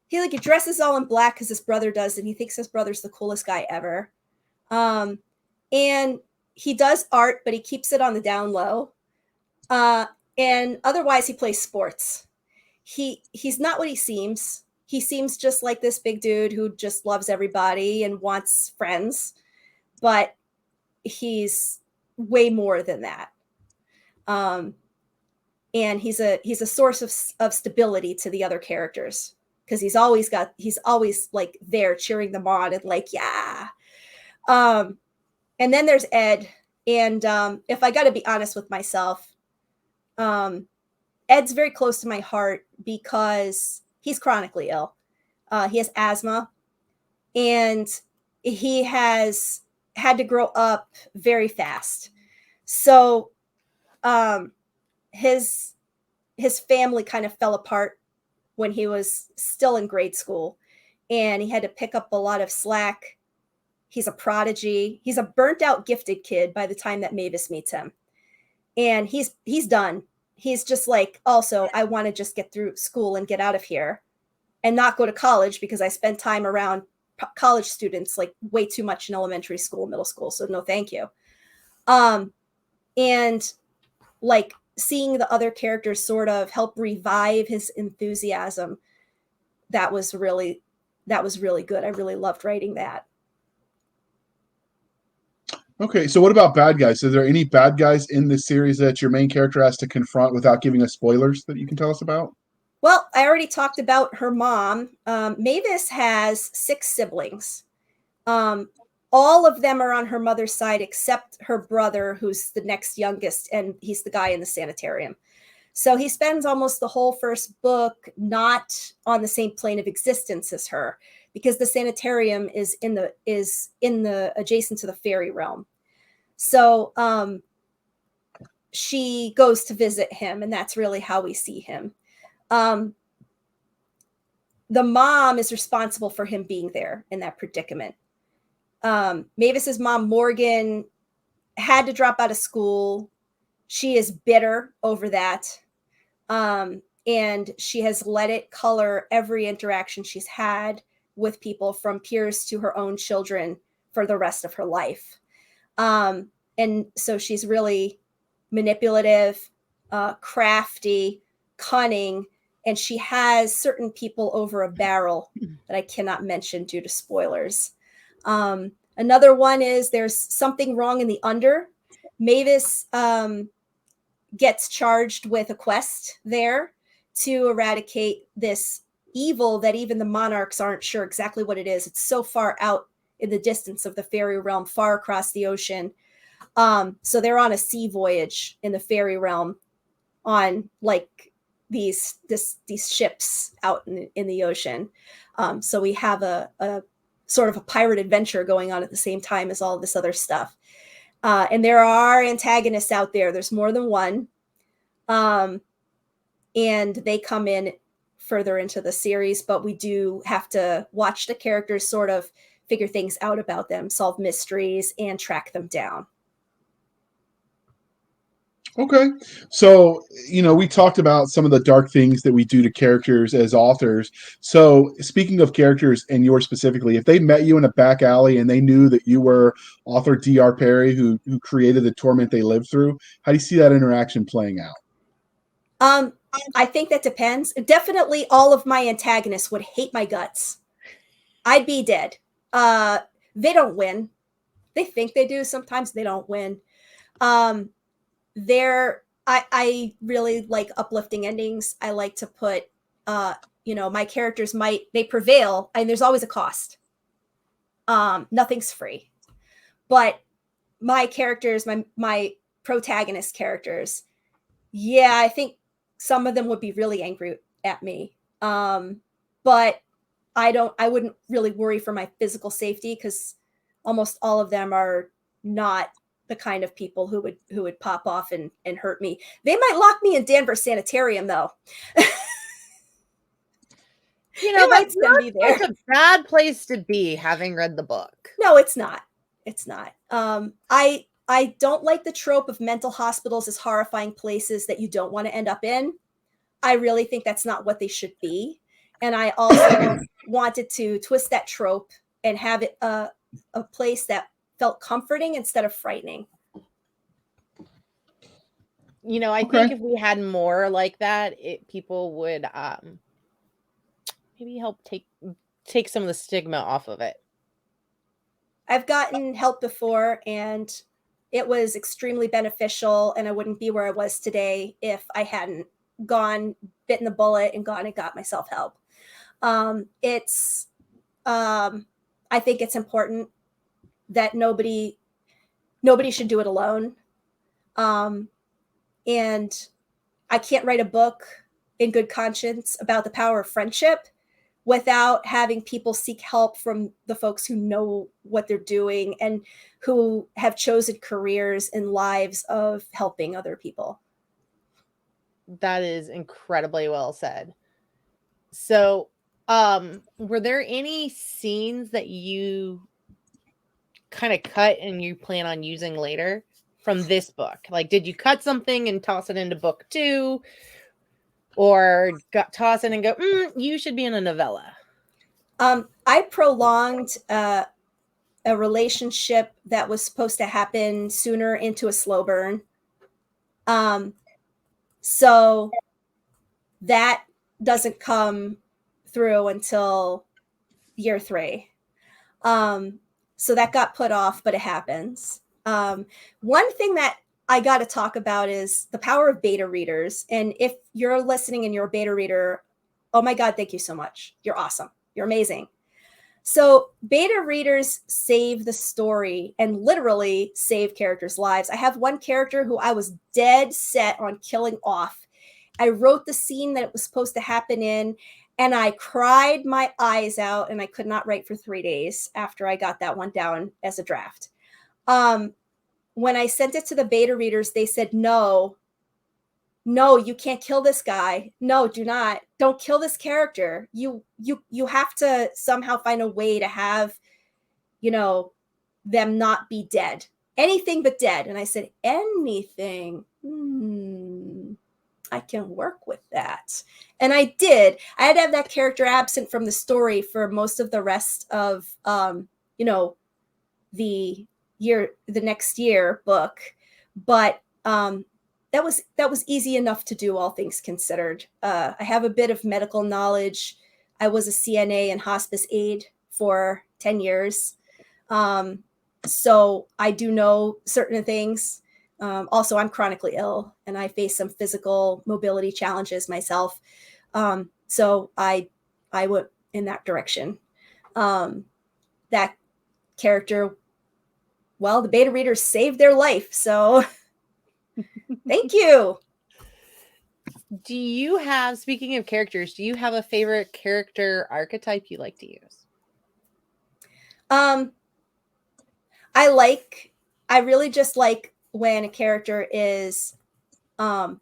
He dresses all in black because his brother does, and he thinks his brother's the coolest guy ever. And he does art, but he keeps it on the down low. And otherwise he plays sports. He's not what he seems. he seems just like this big dude who just loves everybody and wants friends, but he's way more than that. And he's a source of stability to the other characters, because he's always like there cheering them on and like, yeah. And then there's Ed. And if I got to be honest with myself, Ed's very close to my heart because he's chronically ill. He has asthma, and he has had to grow up very fast. So his family kind of fell apart when he was still in grade school, and he had to pick up a lot of slack. He's a prodigy. He's a burnt out gifted kid by the time that Mavis meets him. And he's done. He's just like, also, I want to just get through school and get out of here and not go to college, because I spent time around college students like way too much in elementary school, middle school. So no, thank you. And like seeing the other characters sort of help revive his enthusiasm, that was really good. I really loved writing that. Okay, so what about bad guys? Is there any bad guys in this series that your main character has to confront without giving us spoilers that you can tell us about? Well, I already talked about her mom. Mavis has 6 siblings. All of them are on her mother's side except her brother, who's the next youngest, and he's the guy in the sanitarium. So he spends almost the whole first book not on the same plane of existence as her, because the sanitarium is in the adjacent to the fairy realm. So she goes to visit him, and that's really how we see him. The mom is responsible for him being there in that predicament. Mavis's mom, Morgan, had to drop out of school. She is bitter over that. And she has let it color every interaction she's had with people, from peers to her own children, for the rest of her life. And so she's really manipulative, crafty, cunning, and she has certain people over a barrel that I cannot mention due to spoilers. Another one is there's something wrong in the under. Mavis gets charged with a quest there to eradicate this evil that even the monarchs aren't sure exactly what it is. It's so far out in the distance of the fairy realm, far across the ocean. So they're on a sea voyage in the fairy realm on like these ships out in the ocean. So we have a sort of a pirate adventure going on at the same time as all this other stuff. And there are antagonists out there. There's more than one. And they come in further into the series, but we do have to watch the characters sort of figure things out about them, solve mysteries, and track them down. Okay. So, we talked about some of the dark things that we do to characters as authors. So, speaking of characters and yours specifically, if they met you in a back alley and they knew that you were author D.R. Perry, who created the torment they lived through, how do you see that interaction playing out? I think that depends. Definitely all of my antagonists would hate my guts. I'd be dead. They don't win. They think they do. Sometimes they don't win. I really like uplifting endings. I like to put, my characters they prevail, and there's always a cost. Nothing's free, but my characters, my protagonist characters, yeah, I think some of them would be really angry at me. But I wouldn't really worry for my physical safety, because almost all of them are not the kind of people who would pop off and hurt me. They might lock me in Danvers Sanitarium, though. That's not such a bad place to be, having read the book. No, it's not. It's not. I don't like the trope of mental hospitals as horrifying places that you don't want to end up in. I really think that's not what they should be. And I also wanted to twist that trope and have it a place that felt comforting instead of frightening. I think if we had more like that, people would maybe help take some of the stigma off of it? I've gotten help before, and it was extremely beneficial, and I wouldn't be where I was today if I hadn't bitten the bullet and gone and got myself help. It's I think it's important that nobody should do it alone. And I can't write a book in good conscience about the power of friendship without having people seek help from the folks who know what they're doing and who have chosen careers and lives of helping other people. That is incredibly well said. So, were there any scenes that you kind of cut and you plan on using later from this book? Like, did you cut something and toss it into book 2? Or toss it and go, you should be in a novella? I prolonged a relationship that was supposed to happen sooner into a slow burn. So that doesn't come through until year 3. So that got put off, but it happens. One thing that I got to talk about is the power of beta readers. And if you're listening and you're a beta reader, oh my God, thank you so much. You're awesome. You're amazing. So beta readers save the story and literally save characters' lives. I have one character who I was dead set on killing off. I wrote the scene that it was supposed to happen in, and I cried my eyes out, and I could not write for 3 days after I got that one down as a draft. When I sent it to the beta readers, they said, no, you can't kill this guy. No, do not. Don't kill this character. You have to somehow find a way to have, them not be dead. Anything but dead. And I said, anything. I can work with that. And I did. I had to have that character absent from the story for most of the rest of, the next year book. But that was easy enough to do, all things considered. I have a bit of medical knowledge. I was a CNA and hospice aide for 10 years. So I do know certain things. Also, I'm chronically ill and I face some physical mobility challenges myself. So I went in that direction. That character, well, the beta readers saved their life. So thank you. Do you have, speaking of characters, do you have a favorite character archetype you like to use? I really just like when a character is like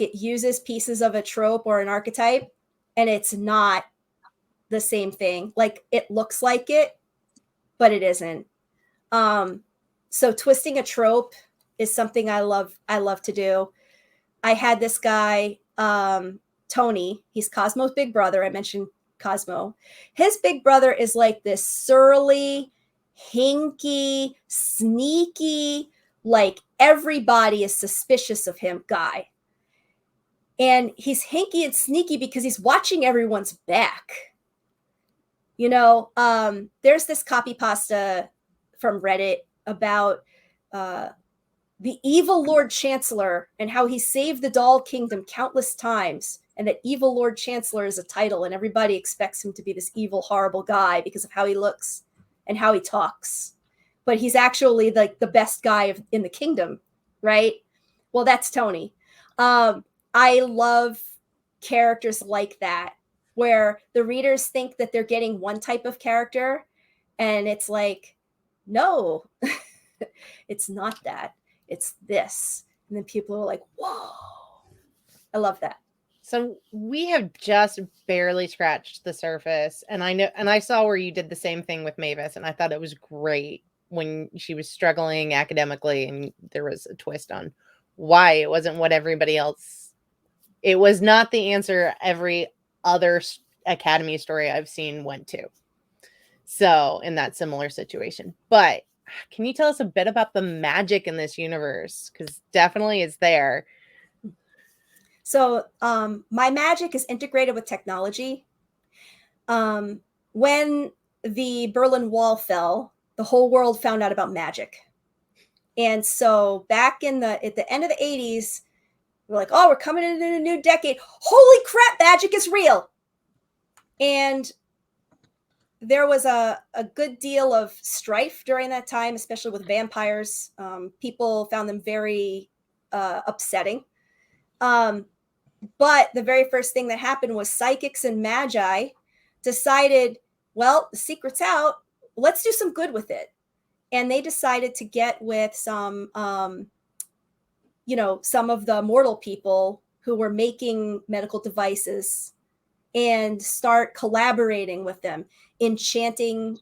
it uses pieces of a trope or an archetype and it's not the same thing. Like it looks like it, but it isn't. So twisting a trope is something I love to do. I had this guy, Tony, he's Cosmo's big brother. I mentioned Cosmo. His big brother is like this surly, hinky, sneaky, like everybody is suspicious of him guy. And he's hinky and sneaky because he's watching everyone's back. There's this copy pasta from Reddit about the evil Lord Chancellor and how he saved the Doll Kingdom countless times, and that evil Lord Chancellor is a title and everybody expects him to be this evil, horrible guy because of how he looks and how he talks. But he's actually like the best guy in the kingdom, right? Well, that's Tony. I love characters like that, where the readers think that they're getting one type of character, and it's like, no, it's not that. It's this. And then people are like, whoa. I love that. So we have just barely scratched the surface. And I saw where you did the same thing with Mavis, and I thought it was great when she was struggling academically and there was a twist on why it wasn't what everybody else. It was not the answer every other Academy story I've seen went to. So in that similar situation. But can you tell us a bit about the magic in this universe? Because definitely it's there. So my magic is integrated with technology. When the Berlin Wall fell, the whole world found out about magic. And so back at the end of the 80s, we're like, oh, we're coming into a new decade. Holy crap, magic is real. And there was a good deal of strife during that time, especially with vampires. People found them very upsetting. But the very first thing that happened was psychics and magi decided, well, the secret's out. Let's do some good with it. And they decided to get with some of the mortal people who were making medical devices and start collaborating with them, enchanting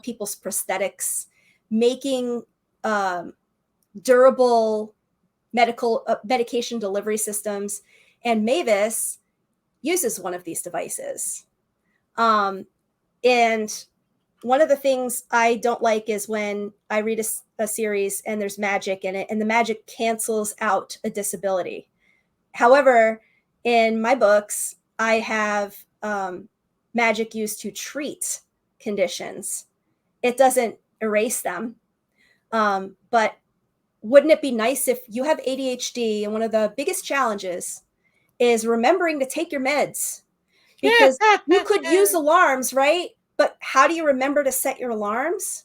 people's prosthetics, making durable medication delivery systems. And Mavis uses one of these devices. And one of the things I don't like is when I read a series and there's magic in it and the magic cancels out a disability. However, in my books, I have magic used to treat conditions. It doesn't erase them. But wouldn't it be nice if you have ADHD and one of the biggest challenges is remembering to take your meds? Because you could use alarms, right? But how do you remember to set your alarms?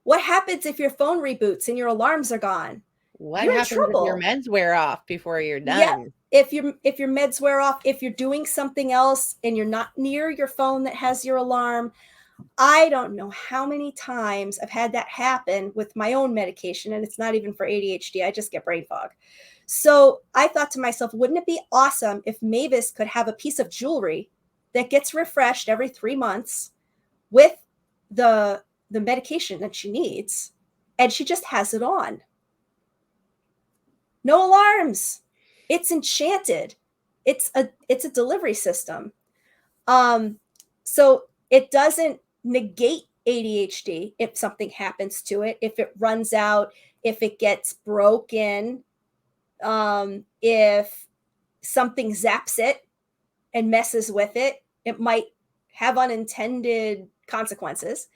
What happens if your phone reboots and your alarms are gone? What You're in happens if trouble. your meds wear off before you're done? Yeah, if your meds wear off, if you're doing something else and you're not near your phone that has your alarm. I don't know how many times I've had that happen with my own medication, and it's not even for ADHD. I just get brain fog. So I thought to myself, wouldn't it be awesome if Mavis could have a piece of jewelry that gets refreshed every 3 months with the medication that she needs, and she just has it on. No alarms. It's enchanted. It's a delivery system. So it doesn't negate ADHD if something happens to it, if it runs out, if it gets broken, if something zaps it and messes with it, it might have unintended consequences.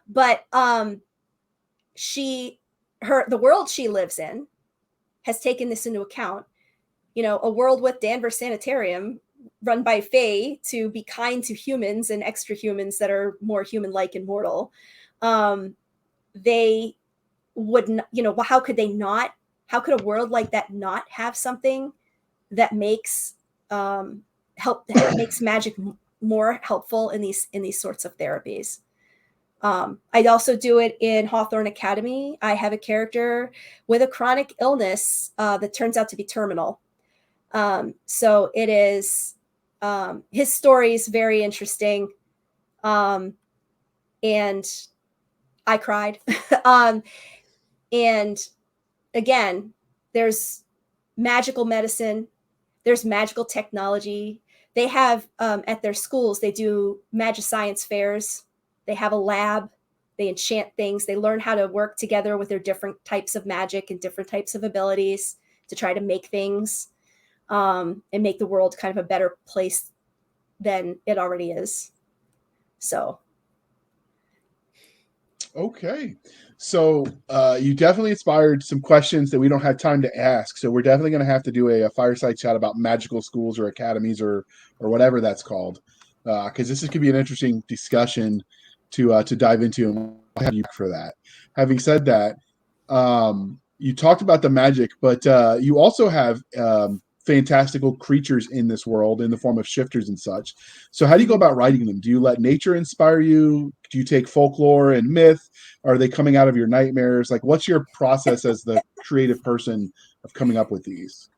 But the world she lives in has taken this into account. A world with Danvers Sanitarium run by Fae to be kind to humans and extra humans that are more human-like and mortal. They wouldn't, how could they not? How could a world like that not have something that makes makes magic more helpful in these sorts of therapies? I also do it in Hawthorne Academy. I have a character with a chronic illness that turns out to be terminal. So it is, his story is very interesting. And I cried. And again, there's magical medicine, there's magical technology. They have, at their schools, they do magic science fairs. They have a lab. They enchant things. They learn how to work together with their different types of magic and different types of abilities to try to make things. And make the world kind of a better place than it already is. So. Okay. So you definitely inspired some questions that we don't have time to ask. So we're definitely going to have to do a fireside chat about magical schools or academies or whatever that's called. Because this could be an interesting discussion to dive into, and we'll have you for that. Having said that, you talked about the magic, but you also have fantastical creatures in this world in the form of shifters and such. So how do you go about writing them? Do you let nature inspire you? Do you take folklore and myth? Are they coming out of your nightmares? Like, what's your process as the creative person of coming up with these?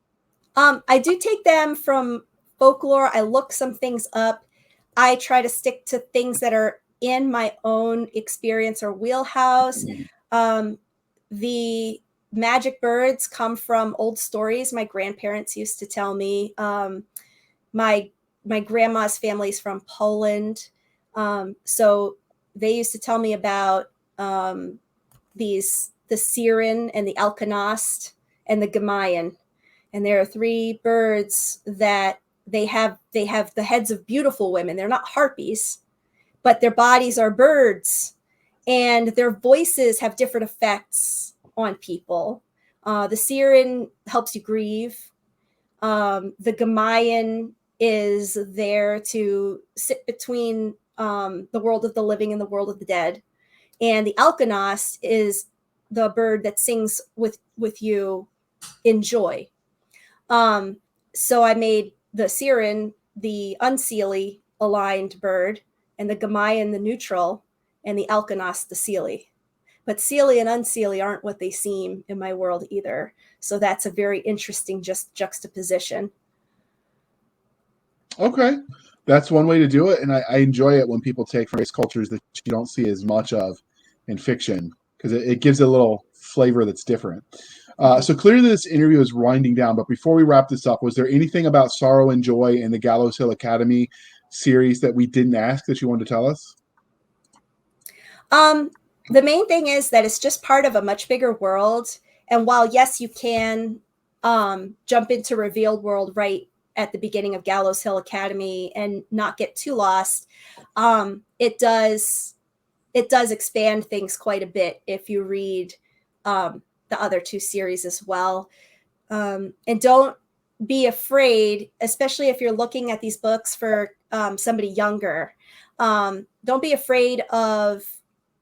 I do take them from folklore. I look some things up. I try to stick to things that are in my own experience or wheelhouse. The magic birds come from old stories my grandparents used to tell me. My grandma's family's from Poland. So they used to tell me about the Siren and the Alkanost and the Gamayan. and there are 3 birds that they have the heads of beautiful women. They're not harpies, but their bodies are birds, and their voices have different effects on people. The siren helps you grieve. The Gamayan is there to sit between the world of the living and the world of the dead. And the alkanos is the bird that sings with you in joy. So I made the siren the unseelie aligned bird, and the Gamayan the neutral, and the alkanos the seelie. But seelie and unseelie aren't what they seem in my world either. So that's a very interesting juxtaposition. Okay. That's one way to do it. And I enjoy it when people take from race cultures that you don't see as much of in fiction, because it gives it a little flavor that's different. So clearly this interview is winding down, but before we wrap this up, was there anything about Sorrow and Joy and the Gallows Hill Academy series that we didn't ask that you wanted to tell us? The main thing is that it's just part of a much bigger world. And while, yes, you can jump into Revealed World right at the beginning of Gallows Hill Academy and not get too lost, it does expand things quite a bit if you read the other 2 series as well. And don't be afraid, especially if you're looking at these books for somebody younger. Don't be afraid of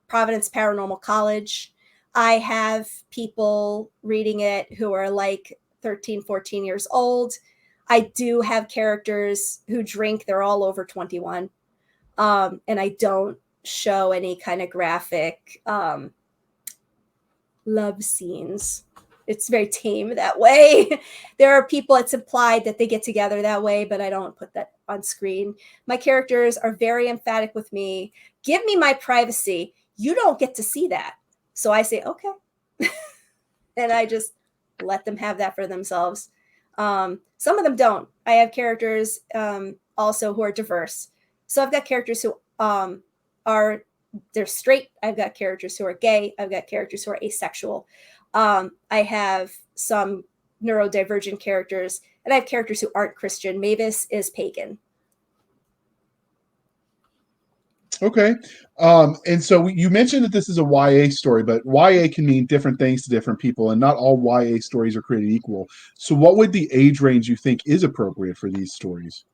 Providence Paranormal College. I have people reading it who are like 13, 14 years old. I do have characters who drink. They're all over 21. And I don't show any kind of graphic love scenes. It's very tame that way. There are people, it's implied that they get together that way, but I don't put that on screen. My characters are very emphatic with me. Give me my privacy. You don't get to see that. So I say, okay. And I just let them have that for themselves. Some of them don't. I have characters also who are diverse. So I've got characters who they're straight. I've got characters who are gay. I've got characters who are asexual. I have some neurodivergent characters, and I have characters who aren't Christian. Mavis is pagan. Okay. And so you mentioned that this is a YA story, but YA can mean different things to different people, and not all YA stories are created equal. So what would the age range you think is appropriate for these stories?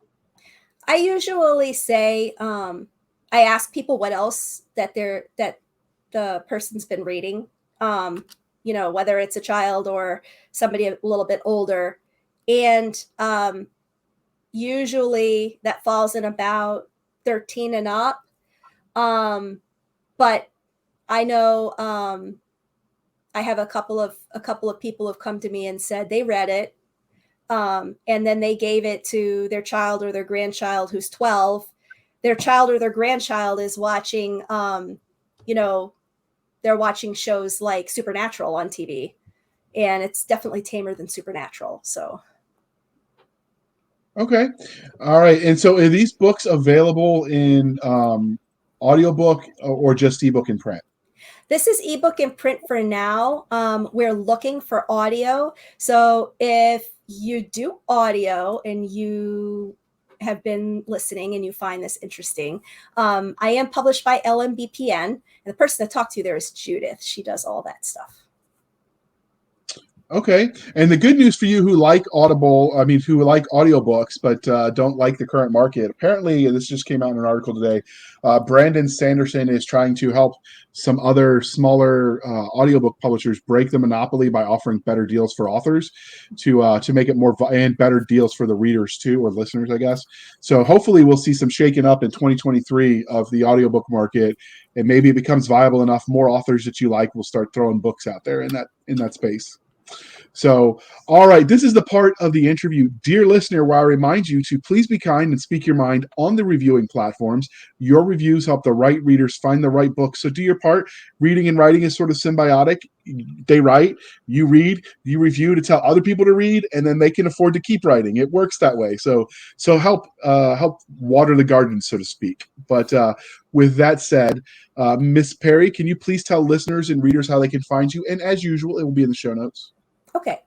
I usually say, I ask people what else that the person's been reading, whether it's a child or somebody a little bit older. And usually that falls in about 13 and up. But I know I have a couple of people have come to me and said they read it, and then they gave it to their child or their grandchild who's 12. Their child or their grandchild is watching, they're watching shows like Supernatural on TV, and it's definitely tamer than Supernatural. So. Okay. All right. And so are these books available in audiobook or just ebook and print? This is ebook and print for now. We're looking for audio. So if you do audio and you have been listening and you find this interesting, I am published by LMBPN, and the person I talk to there is Judith. She does all that stuff. Okay. And the good news for you who like who like audiobooks, but don't like the current market, apparently, this just came out in an article today, Brandon Sanderson is trying to help some other smaller audiobook publishers break the monopoly by offering better deals for authors to make it more, and better deals for the readers too, or listeners, I guess. So hopefully we'll see some shaking up in 2023 of the audiobook market, and maybe it becomes viable enough. More authors that you like will start throwing books out there in that space. So, all right, this is the part of the interview, dear listener, where I remind you to please be kind and speak your mind on the reviewing platforms. Your reviews help the right readers find the right book. So do your part. Reading and writing is sort of symbiotic. They write, you read, you review to tell other people to read, and then they can afford to keep writing. It works that way. So help water the garden, so to speak. But with that said, Miss Perry, can you please tell listeners and readers how they can find you? And as usual, it will be in the show notes. Okay.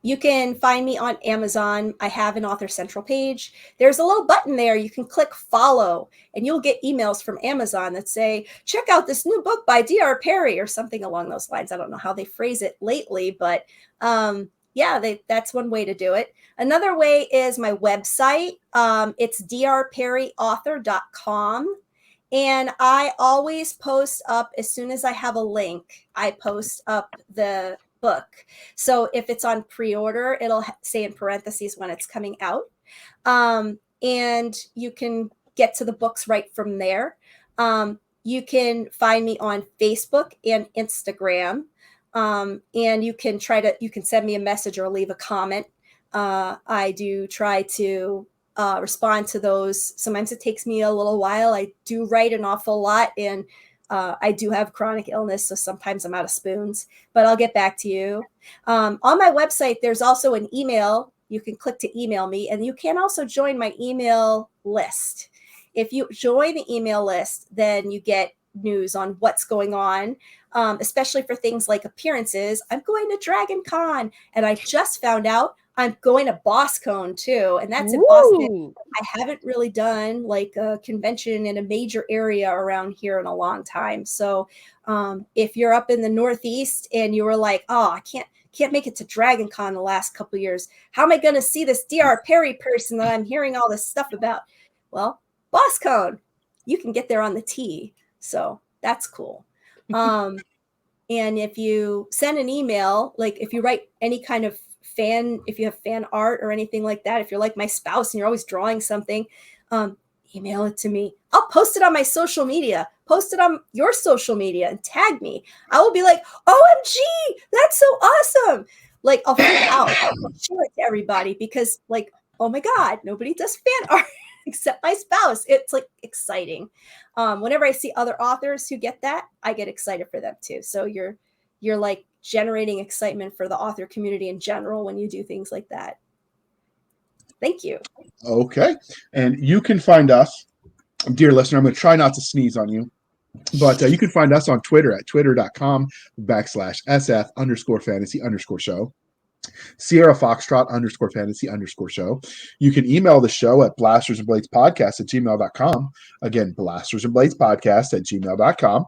You can find me on Amazon. I have an Author Central page. There's a little button there. You can click follow, and you'll get emails from Amazon that say, check out this new book by D.R. Perry or something along those lines. I don't know how they phrase it lately, but that's one way to do it. Another way is my website. It's drperryauthor.com. And I always post up as soon as I have a link, I post up the book. So if it's on pre-order, it'll say in parentheses when it's coming out. And you can get to the books right from there. You can find me on Facebook and Instagram. And you can send me a message or leave a comment. I do try to respond to those. Sometimes it takes me a little while. I do write an awful lot, and I do have chronic illness, so sometimes I'm out of spoons, but I'll get back to you. On my website, there's also an email. You can click to email me, and you can also join my email list. If you join the email list, then you get news on what's going on, especially for things like appearances. I'm going to Dragon Con, and I just found out I'm going to BossCon too, and that's in Boston. I haven't really done like a convention in a major area around here in a long time. So if you're up in the Northeast and you were like, oh, I can't make it to Dragon Con the last couple of years, how am I going to see this D.R. Perry person that I'm hearing all this stuff about? Well, BossCon, you can get there on the T. So that's cool. And if you send an email, like if you write any kind of if you have fan art or anything like that, if you're like my spouse and you're always drawing something, email it to me. I'll post it on my social media, post it on your social media and tag me. I will be like, OMG, that's so awesome. Like I'll freak out. I'll share it to everybody because like, oh my God, nobody does fan art except my spouse. It's like exciting. Whenever I see other authors who get that, I get excited for them too. So you're like generating excitement for the author community in general when you do things like that. Thank you. Okay. And you can find us, dear listener, I'm going to try not to sneeze on you, but you can find us on Twitter at twitter.com/SF_fantasy_show. Sierra Foxtrot _fantasy_show. You can email the show at blastersandbladespodcast@gmail.com. Again, blastersandbladespodcast@gmail.com.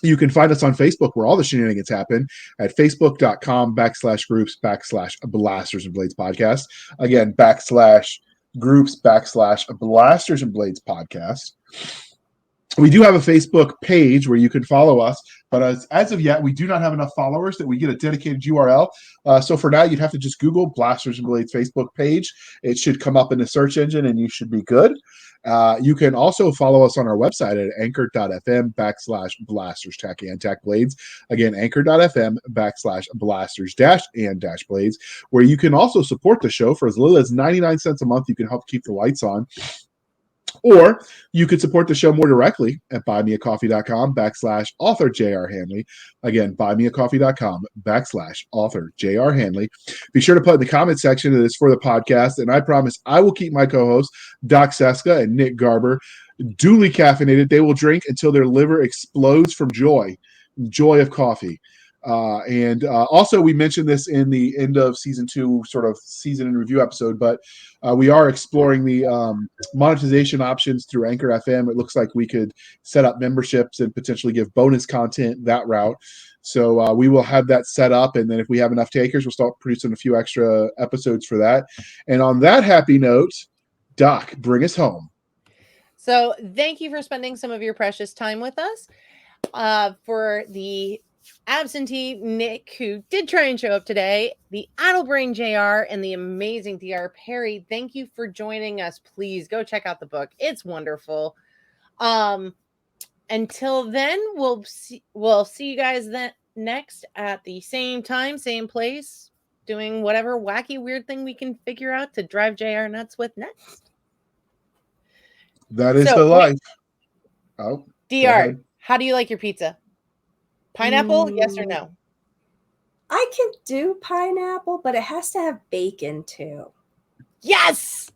You can find us on Facebook where all the shenanigans happen at facebook.com/groups/Blasters and Blades Podcast. Again, /groups/Blasters and Blades Podcast. We do have a Facebook page where you can follow us, but as of yet, we do not have enough followers that we get a dedicated URL. So for now, you'd have to just Google Blasters and Blades Facebook page. It should come up in the search engine, and you should be good. You can also follow us on our website at anchor.fm/blasters-and-blades. Again, anchor.fm/blasters-and-blades, where you can also support the show for as little as 99 cents a month. You can help keep the lights on. Or you could support the show more directly at buymeacoffee.com/author J.R. Handley. Again, buymeacoffee.com/author J.R. Handley. Be sure to put in the comment section that it's for the podcast, and I promise I will keep my co-hosts, Doc Cisca and Nick Garber, duly caffeinated. They will drink until their liver explodes from joy of coffee. And also, we mentioned this in the end of season 2, sort of season in review episode, but we are exploring the monetization options through Anchor FM. It looks like we could set up memberships and potentially give bonus content that route. So we will have that set up, and then if we have enough takers, we'll start producing a few extra episodes for that. And on that happy note, Doc, bring us home. So thank you for spending some of your precious time with us. For the absentee Nick, who did try and show up today, the Addlebrain JR, and the amazing DR Perry, thank you for joining us. Please go check out the book. It's wonderful. Until then, we'll see you guys then next at the same time, same place, doing whatever wacky weird thing we can figure out to drive JR nuts with next. That is the life. Oh, DR, how do you like your pizza? Pineapple, yes or no? I can do pineapple, but it has to have bacon too. Yes!